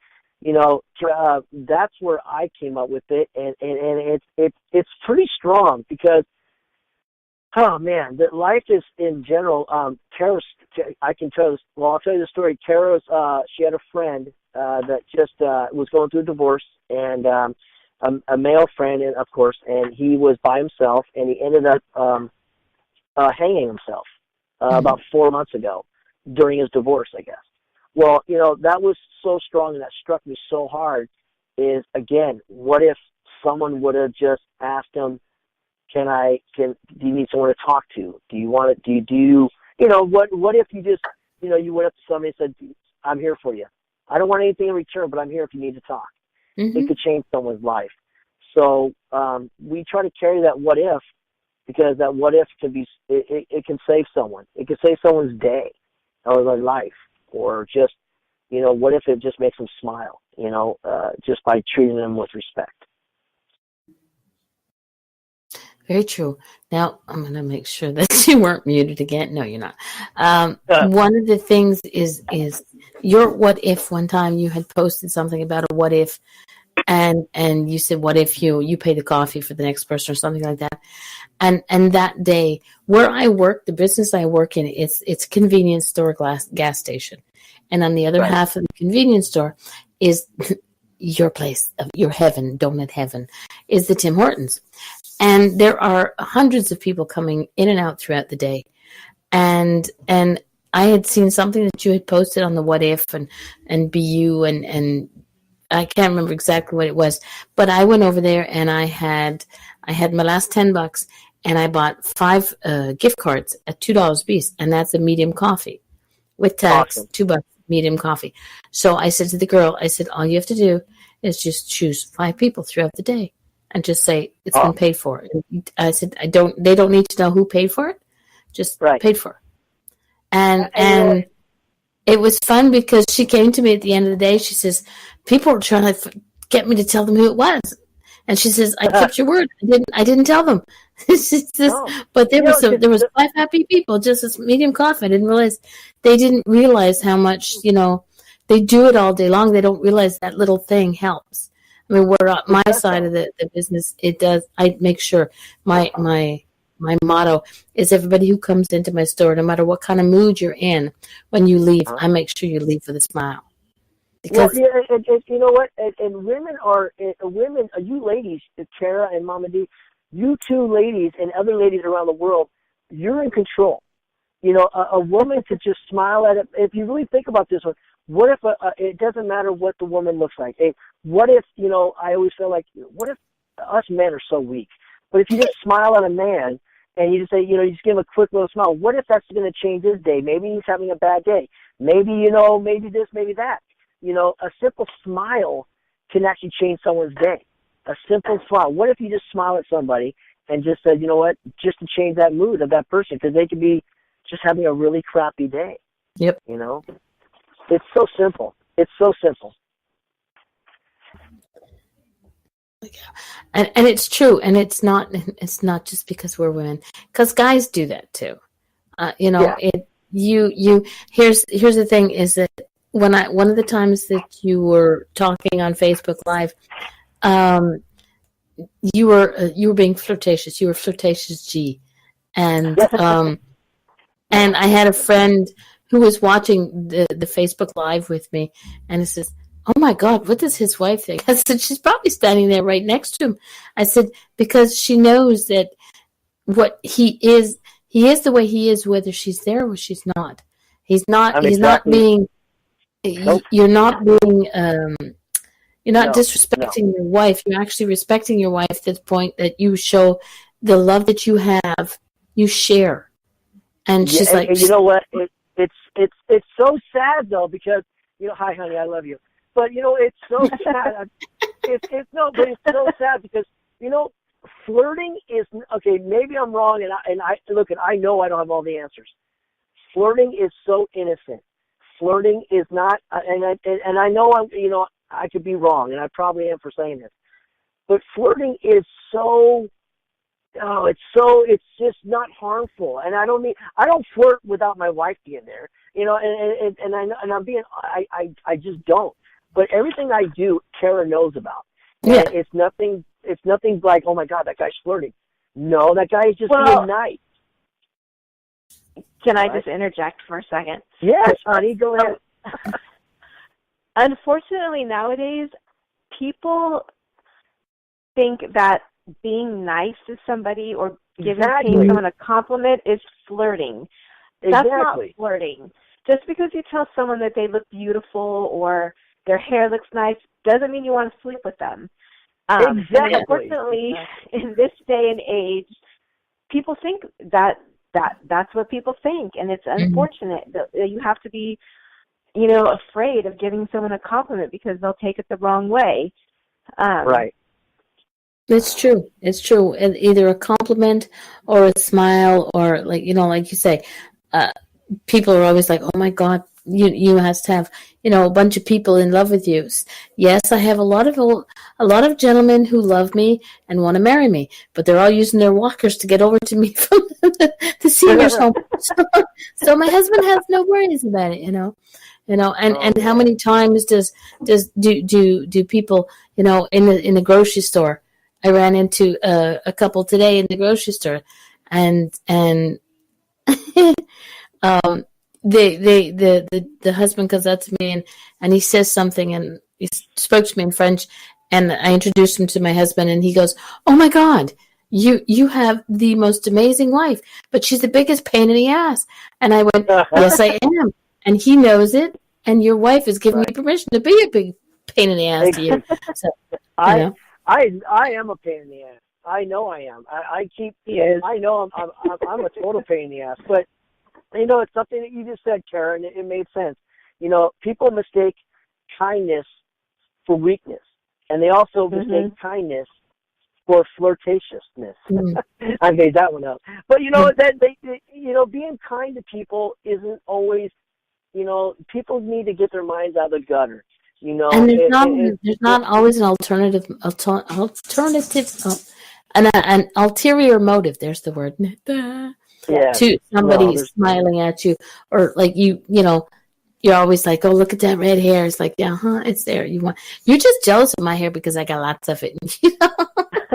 that's where I came up with it. And it's pretty strong because, oh man, that life is in general, Kara's, I'll tell you the story. Kara's, she had a friend, that just, was going through a divorce, and, a male friend, of course, and he was by himself, and he ended up hanging himself about 4 months ago during his divorce, I guess. Well, that was so strong, and that struck me so hard. Is again, what if someone would have just asked him, do you need someone to talk to? Do you want it? Do you what if you just, you went up to somebody and said, I'm here for you. I don't want anything in return, but I'm here if you need to talk. Mm-hmm. It could change someone's life. So we try to carry that what if because that what if can be it can save someone. It can save someone's day or their life, or just, what if it just makes them smile, just by treating them with respect. Very true. Now, I'm going to make sure that you weren't muted again. No, you're not. One of the things is your what if. One time you had posted something about a what if, and you said, what if you pay the coffee for the next person or something like that. And that day, where I work, the business I work in, it's a convenience store, gas station. And on the other half of the convenience store is your place, your heaven, donut heaven, is the Tim Hortons. And there are hundreds of people coming in and out throughout the day. And I had seen something that you had posted on the what if and BU and I can't remember exactly what it was, but I went over there and I had my last $10 and I bought 5 gift cards at $2 a piece, and that's a medium coffee with tax, Awesome. $2 medium coffee. So I said to the girl, all you have to do is just choose 5 people throughout the day and just say it's been paid for. And I said they don't need to know who paid for it, just paid for. And it was fun because she came to me at the end of the day. She says, people were trying to get me to tell them who it was. And she says, I kept your word. I didn't tell them. But there was 5 happy people, just this medium coffee. I didn't realize, they didn't realize how much, they do it all day long. They don't realize that little thing helps. I mean, we're on my side of the business. It does. I make sure my motto is everybody who comes into my store, no matter what kind of mood you're in, when you leave, I make sure you leave with a smile. Because and you know what? And women, you ladies, Cara and Mama D, you two ladies and other ladies around the world, you're in control. A woman could just smile at it. If you really think about this one, what if it doesn't matter what the woman looks like? What if, I always feel like, what if us men are so weak? But if you just smile at a man and you just say, you just give him a quick little smile, what if that's going to change his day? Maybe he's having a bad day. Maybe, maybe this, maybe that. A simple smile can actually change someone's day. A simple smile. What if you just smile at somebody and just said, you know what, just to change that mood of that person, because they could be just having a really crappy day. Yep. It's so simple. It's so simple. And it's true, and it's not just because we're women, because guys do that too. Here's the thing is that one of the times that you were talking on Facebook Live, you were being flirtatious. You were flirtatious G, and and I had a friend who was watching the Facebook Live with me, and it says, oh my God, what does his wife think? I said, she's probably standing there right next to him. I said, because she knows that what he is the way he is, whether she's there or she's not. He's not being, you're not being, you're not disrespecting your wife. You're actually respecting your wife to the point that you show the love that you have, you share. And she's like, and you know what? It's so sad though, because, hi honey, I love you. But, it's so sad. It's so sad because, flirting is, okay, maybe I'm wrong, and I know I don't have all the answers. Flirting is so innocent. Flirting is not, and I know I could be wrong, and I probably am for saying this, but flirting is so, it's just not harmful. And I don't flirt without my wife being there, and I know, and I just don't. But everything I do, Cara knows about. Yeah. And it's nothing like, oh my God, that guy's flirting. No, that guy is just being nice. Can I just interject for a second? Yes, honey, go ahead. Unfortunately, nowadays, people think that being nice to somebody or paying someone a compliment is flirting. That's not flirting. Just because you tell someone that they look beautiful or their hair looks nice doesn't mean you want to sleep with them. Exactly. And unfortunately, in this day and age, people think that's what people think, and it's unfortunate that you have to be, afraid of giving someone a compliment because they'll take it the wrong way. Right. It's true. It's true. Either a compliment or a smile, or like you say, uh, people are always like, "Oh my God, you must have a bunch of people in love with you." Yes, I have a lot of gentlemen who love me and want to marry me, but they're all using their walkers to get over to me from the seniors home. So my husband has no worries about it. And how many times do people in the grocery store? I ran into a couple today in the grocery store, and um, the husband comes up to me and he says something, and he spoke to me in French, and I introduced him to my husband, and he goes, "Oh my God, you have the most amazing wife, but she's the biggest pain in the ass." And I went, "Yes, I am," and he knows it. And your wife is giving me permission to be a big pain in the ass to you. So, I am a pain in the ass. I know I am. I know I'm a total pain in the ass. But it's something that you just said, Karen. It made sense. People mistake kindness for weakness, and they also mistake kindness for flirtatiousness. I made that one up. But being kind to people isn't always. People need to get their minds out of the gutter. And there's not always an an ulterior motive. There's the word. To somebody smiling at you, or like you're always like, "Oh, look at that red hair." It's like, yeah, it's there. You're just jealous of my hair because I got lots of it.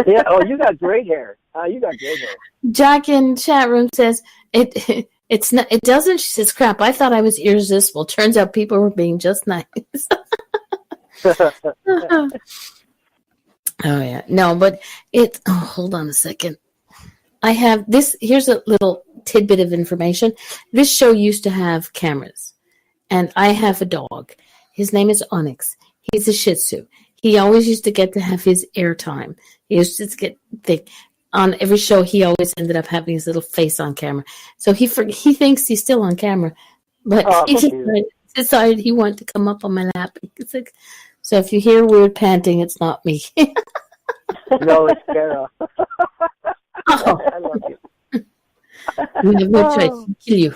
Yeah. Oh, you got great hair. You got great hair. Jack in chat room says it's not. It doesn't. She says, "Crap! I thought I was irresistible. Turns out people were being just nice." Oh yeah, no, but it. Oh, hold on a second. I have this. Here's a little tidbit of information. This show used to have cameras, and I have a dog. His name is Onyx. He's a Shih Tzu. He always used to get to have his airtime. He used to get on every show. He always ended up having his little face on camera. So he thinks he's still on camera, but he decided he wanted to come up on my lap. It's like, so if you hear weird panting, it's not me. No, it's Kara. Oh. I love you. We have no choice. He'll kill you.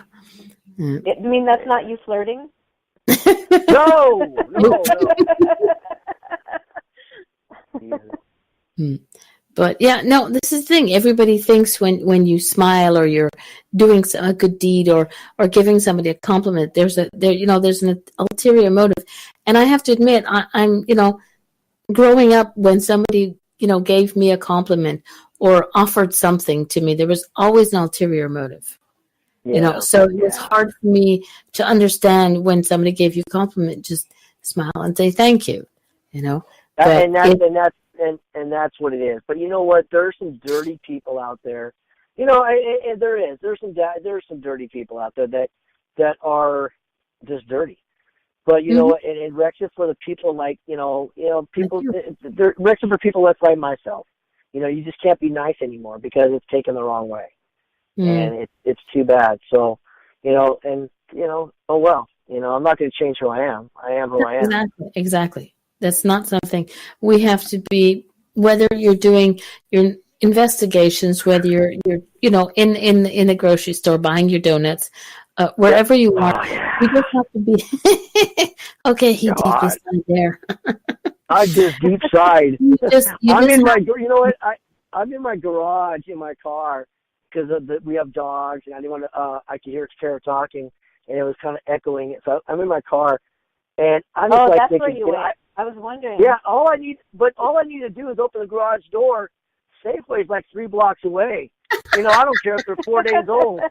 You mean that's not you flirting? No. But yeah, no, this is the thing. Everybody thinks when you smile or you're doing a good deed or giving somebody a compliment, there's an ulterior motive. And I have to admit, I'm growing up, when somebody gave me a compliment or offered something to me, there was always an ulterior motive. So it was hard for me to understand when somebody gave you a compliment, just smile and say thank you. And that's what it is. But you know what? There are some dirty people out there. There's some dirty people out there that are just dirty. But you know what? It wrecks it for the people like people. It wrecks it for people like myself. You just can't be nice anymore because it's taken the wrong way, and it's too bad. So, oh well. I'm not going to change who I am. I am who I am. Exactly. That's not something we have to be. Whether you're doing your investigations, whether you're in a grocery store buying your donuts, wherever you are, you just have to be. Okay, he did this right there. I just deep sighed. I'm in my garage in my car because we have dogs, and I didn't want to. I could hear Kara talking, and it was kind of echoing. So I'm in my car, and I'm just like that's thinking, where you went. I was wondering. Yeah, all I need to do is open the garage door. Safeway's like 3 blocks away. I don't care if they're 4 days old.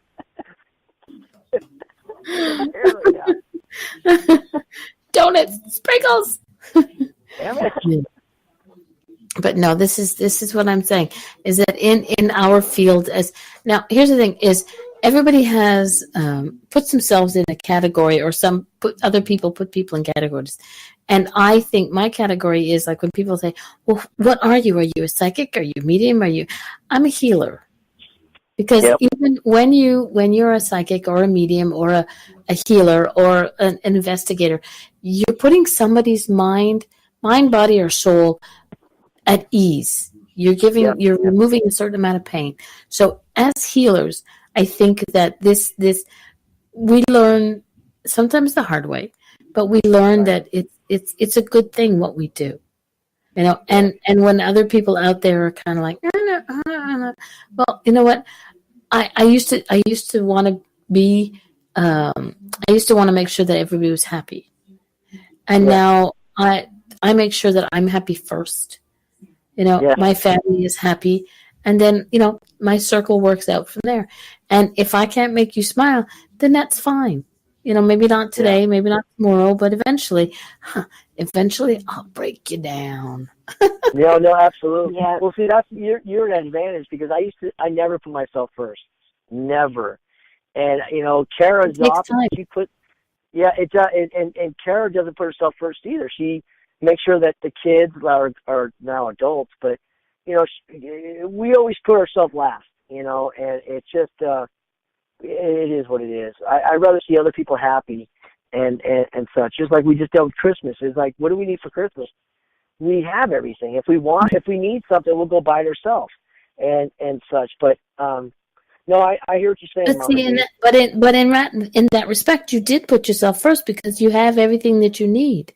Donuts, sprinkles. But no, this is what I'm saying, is that in our field, as now, here's the thing, is everybody has puts themselves in a category, or other people put people in categories. And I think my category is like when people say, well, what are you? Are you a psychic? Are you a medium? I'm a healer. Because even when you're a psychic or a medium or a healer or an investigator, you're putting somebody's mind, body, or soul at ease. you're removing a certain amount of pain. So as healers, I think that this we learn sometimes the hard way, but we learn that it's a good thing what we do. And when other people out there are kind of like, well, you know what? I used to want to be, I used to want to make sure that everybody was happy, and now I make sure that I'm happy first. My family is happy, and then my circle works out from there. And if I can't make you smile, then that's fine. Maybe not today, maybe not tomorrow, but eventually I'll break you down. No, absolutely. Yeah. Well, see, that's you're at an advantage because I never put myself first, never. And Kara's It takes opposite. time. She put, it does, and Kara doesn't put herself first either. She makes sure that the kids are now adults, but we always put ourselves last. And it's just it is what it is. I'd rather see other people happy and such. Just like we just dealt with Christmas. It's like, what do we need for Christmas? We have everything. If we need something, we'll go buy it ourselves and such. But no, I hear what you're saying, Mama. But in that respect, you did put yourself first because you have everything that you need.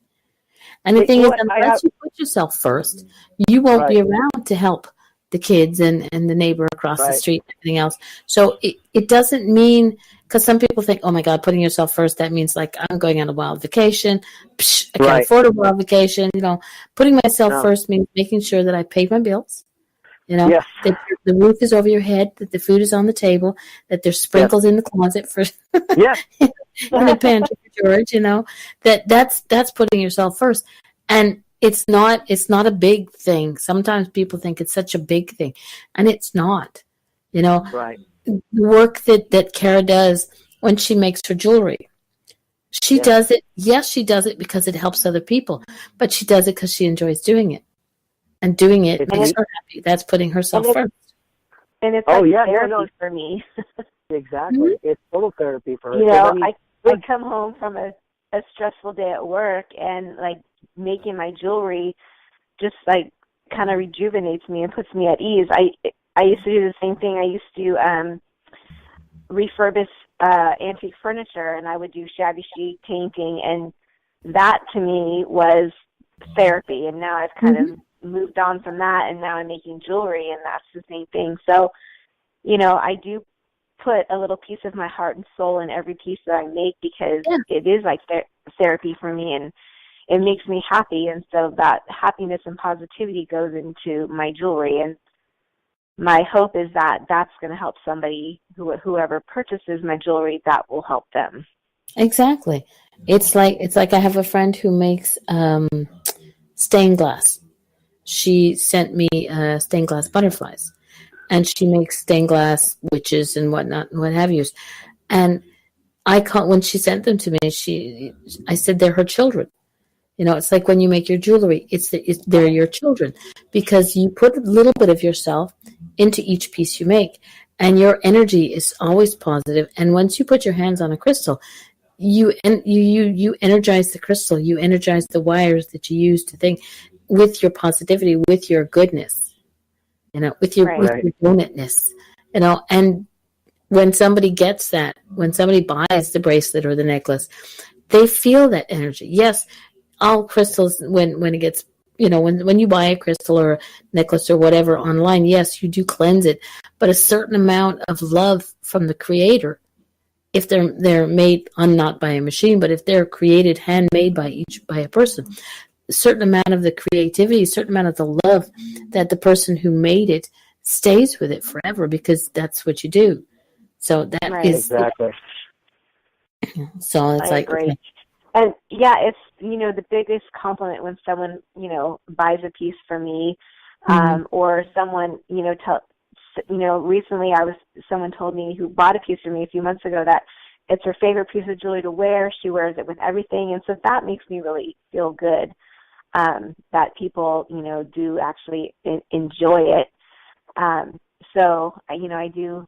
And the thing is, unless you put yourself first, you won't be around to help the kids and the neighbor across the street and everything else. So it doesn't mean, because some people think, oh my God, putting yourself first, that means like I'm going on a wild vacation. Psh, I can't afford a wild vacation. Putting myself first means making sure that I pay my bills. That the roof is over your head, that the food is on the table, that there's sprinkles in the closet for in the pantry for George. That's putting yourself first. And it's not a big thing. Sometimes people think it's such a big thing, and it's not. The work that Kara does when she makes her jewelry. She does it. Yes, she does it because it helps other people, but she does it because she enjoys doing it. And doing it makes her happy. That's putting herself first. And it's therapy for me. Exactly. Mm-hmm. It's total therapy for her. I come home from a stressful day at work, and like making my jewelry just like kind of rejuvenates me and puts me at ease. I used to do the same thing. I used to refurbish antique furniture, and I would do shabby chic painting, and that to me was therapy. And now I've kind of moved on from that, and now I'm making jewelry, and that's the same thing. So, I do put a little piece of my heart and soul in every piece that I make because it is like therapy for me, and it makes me happy. And so that happiness and positivity goes into my jewelry. And my hope is that that's going to help somebody, whoever purchases my jewelry, that will help them. Exactly. It's like I have a friend who makes stained glass. She sent me stained glass butterflies, and she makes stained glass witches and whatnot and what have you. And when she sent them to me, I said they're her children. It's like when you make your jewelry, they're your children, because you put a little bit of yourself into each piece you make, and your energy is always positive. And once you put your hands on a crystal, you energize the crystal, you energize the wires that you use to think with your positivity, with your goodness, with your donutness, and when somebody gets that, when somebody buys the bracelet or the necklace, they feel that energy. Yes, all crystals, when it gets, when you buy a crystal or a necklace or whatever online, yes, you do cleanse it, but a certain amount of love from the creator, if they're made not by a machine, but if they're created, handmade by a person, a certain amount of the creativity, a certain amount of the love that the person who made it stays with it forever, because that's what you do. So that is exactly. So it's I agree. Okay. And it's the biggest compliment when someone buys a piece from me, or someone recently someone told me who bought a piece from me a few months ago that it's her favorite piece of jewelry to wear. She wears it with everything, and so that makes me really feel good. That people, do actually enjoy it. So, I do,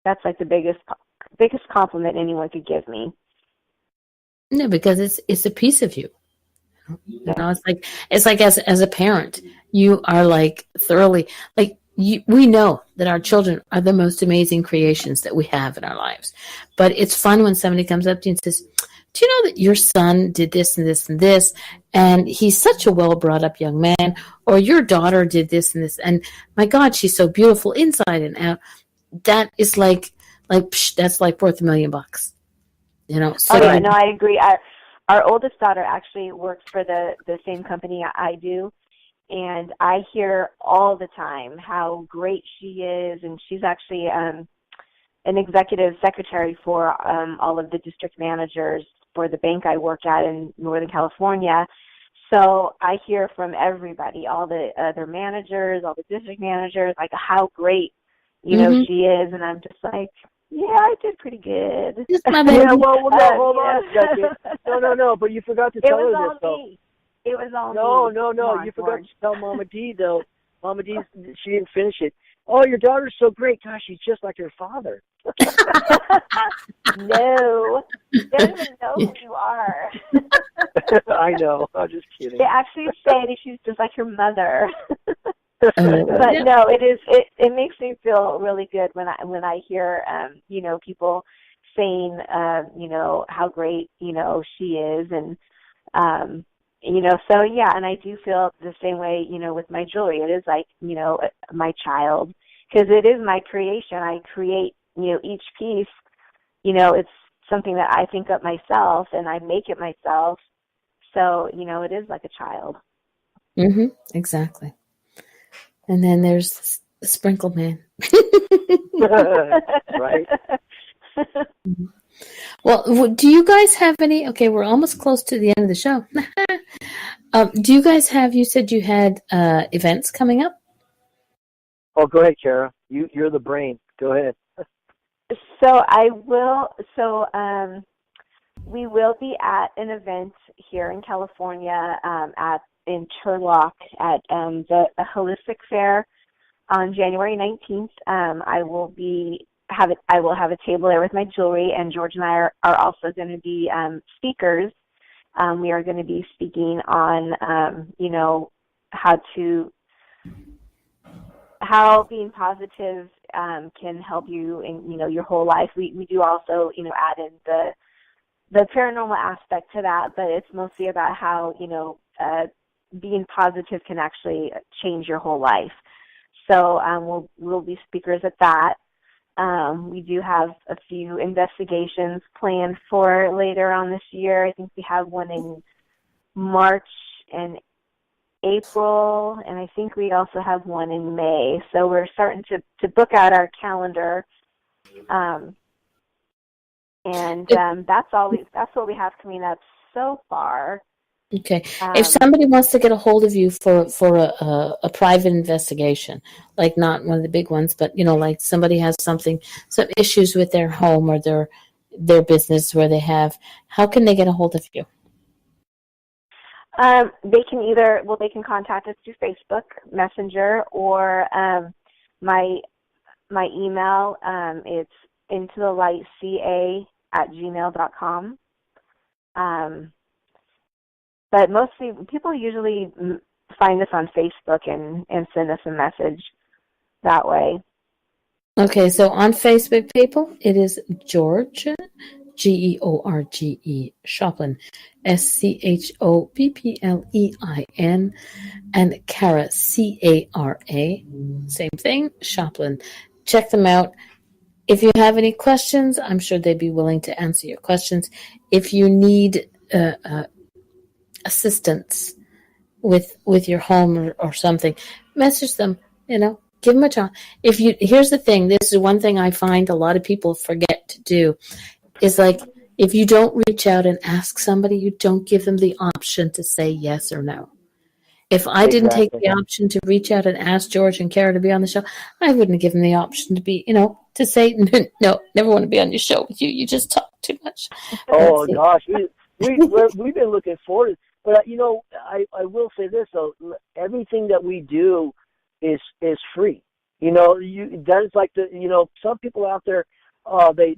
that's like the biggest compliment anyone could give me. No, because it's a piece of you. You know, it's like as a parent, you are like thoroughly like we know that our children are the most amazing creations that we have in our lives. But it's fun when somebody comes up to you and says, "Do you know that your son did this and this and this, and he's such a well brought up young man, or your daughter did this and this, and my God, she's so beautiful inside and out." That is psh, that's like worth $1,000,000. You know, Oh so yeah, no, I agree. Our oldest daughter actually works for the same company I do, and I hear all the time how great she is, and she's actually an executive secretary for all of the district managers for the bank I work at in Northern California. So I hear from everybody, all the other managers, all the district managers, like how great, mhm. she is, and I'm just like, yeah, I did pretty good. Just my Yeah, baby. well, no, hold on a second. No, but you forgot to It tell was her all this, though. me. It was all No, me. no, Come no, on, you forgot George. to tell Mama D, though. Mama D, she didn't finish it. Oh, your daughter's so great. Gosh, she's just like her father. No, they don't even know who you are. I know. I'm just kidding. They actually say that she's just like her mother. Oh, But yeah. no, it makes me feel really good when I hear people saying how great she is, and so yeah, and I do feel the same way with my jewelry. It is like my child, because it is my creation. I create each piece. It's something that I think up myself, and I make it myself. So it is like a child. Exactly. And then there's the sprinkle man. Right? Well, do you guys have any? Okay, we're almost close to the end of the show. Do you guys have? You said you had events coming up. Oh, go ahead, Kara. You're the brain. Go ahead. So I will. So we will be at an event here in California in Turlock at the Holistic Fair on January 19th. I will have a table there with my jewelry, and George and I are also going to be speakers. We are going to be speaking on how being positive can help you in your whole life. We do also add in the paranormal aspect to that, but it's mostly about how being positive can actually change your whole life. So we'll be speakers at that. We do have a few investigations planned for later on this year. I think we have one in March and April, and I think we also have one in May. So we're starting to book out our calendar, and that's what we have coming up so far. Okay. If somebody wants to get a hold of you for a private investigation, like not one of the big ones, but like somebody has some issues with their home or their business where they have, how can they get a hold of you? They can contact us through Facebook Messenger, or my email. It's intothelightca@gmail.com. But mostly people usually find us on Facebook and send us a message that way. Okay, so on Facebook, people, it is George, George, Shoplin, Schopplein, and Cara, Cara, same thing, Shoplin. Check them out. If you have any questions, I'm sure they'd be willing to answer your questions. If you need assistance with your home or something, message them. Give them a chance. Here's the thing. This is one thing I find a lot of people forget to do. Is like if you don't reach out and ask somebody, you don't give them the option to say yes or no. If I didn't take Exactly. the option to reach out and ask George and Kara to be on the show, I wouldn't have given the option to be, to say no, never want to be on your show with you. You just talk too much. Oh gosh, we've been looking forward. But I will say this though: everything that we do is free. That is like some people out there. They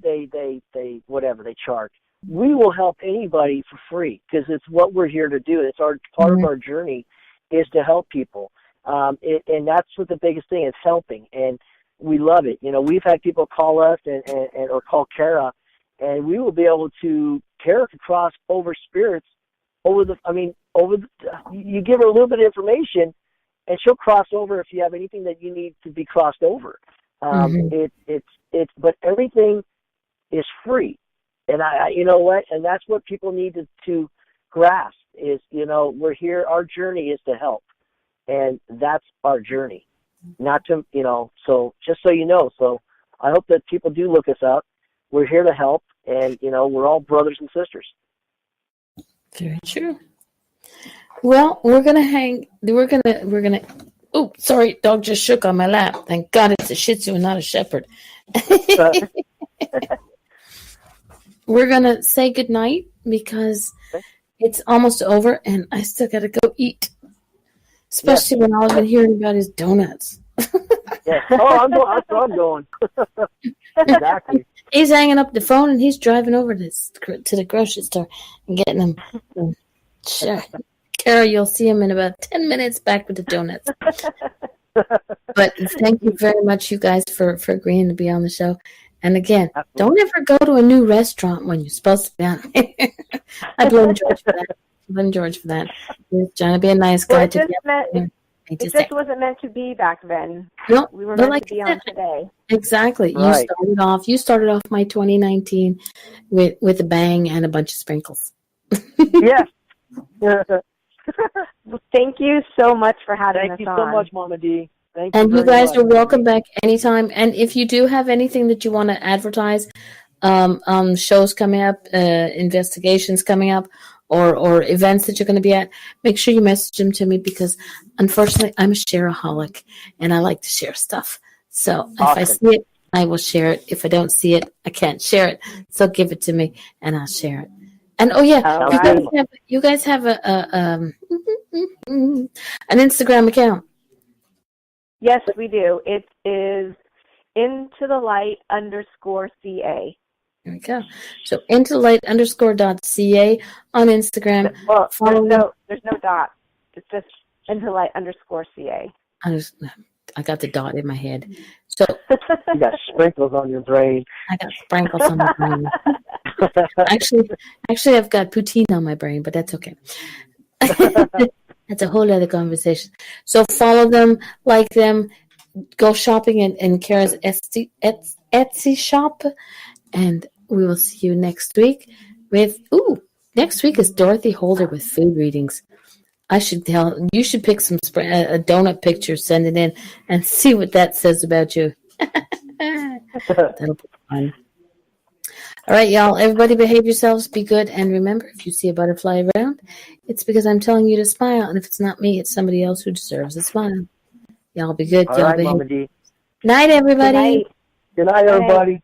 whatever they charge. we will help anybody for free because it's what we're here to do. It's our part of our journey is to help people. And that's what the biggest thing is, helping. And we love it. We've had people call us and or call Cara, and we will be able to, Cara can cross over spirits you give her a little bit of information and she'll cross over if you have anything that you need to be crossed over. But everything is free. And you know what? And that's what people need to grasp is, we're here. Our journey is to help. And that's our journey, not to, so just so you know. So I hope that people do look us up. We're here to help, and, we're all brothers and sisters. Very true. Well, we're gonna, oh, sorry, dog just shook on my lap. Thank God it's a Shih Tzu and not a Shepherd. We're going to say goodnight because it's almost over and I still got to go eat. Especially when all I've been hearing about is donuts. Yeah. Oh, that's where I'm going. Exactly. He's hanging up the phone and he's driving over to the grocery store and getting them. Sure. Cara, you'll see him in about 10 minutes back with the donuts. But thank you very much, you guys, for agreeing to be on the show. And again, don't ever go to a new restaurant when you're supposed to be on. I blame George for that. He was trying to be a nice guy. It just wasn't meant to be back then. No, we were meant to be on today. Exactly. Right. You started off my 2019 with a bang and a bunch of sprinkles. Yes. Well, thank you so much for having us on. Thank you so much, Mama D. Thank you. And you guys are welcome back anytime. And if you do have anything that you want to advertise, shows coming up, investigations coming up, or events that you're going to be at, make sure you message them to me because, unfortunately, I'm a shareaholic and I like to share stuff. So if I see it, I will share it. If I don't see it, I can't share it. So give it to me and I'll share it. And you guys have an Instagram account. Yes, we do. It is IntoTheLight_CA. There we go. So IntoTheLight_.ca on Instagram. Well, there's no dot. It's just IntoTheLight_CA. I got the dot in my head. So you got sprinkles on your brain. I got sprinkles on my brain. Actually, I've got poutine on my brain, but that's okay. That's a whole other conversation. So follow them, like them, go shopping in Cara's Etsy shop, and we will see you next week next week is Dorothy Holder with food readings. You should pick a donut picture, send it in, and see what that says about you. That'll be fun. All right, y'all. Everybody behave yourselves, be good, and remember, if you see a butterfly around, it's because I'm telling you to smile, and if it's not me, it's somebody else who deserves a smile. Y'all be good. All right, Mama D. Night, everybody. Good night, everybody.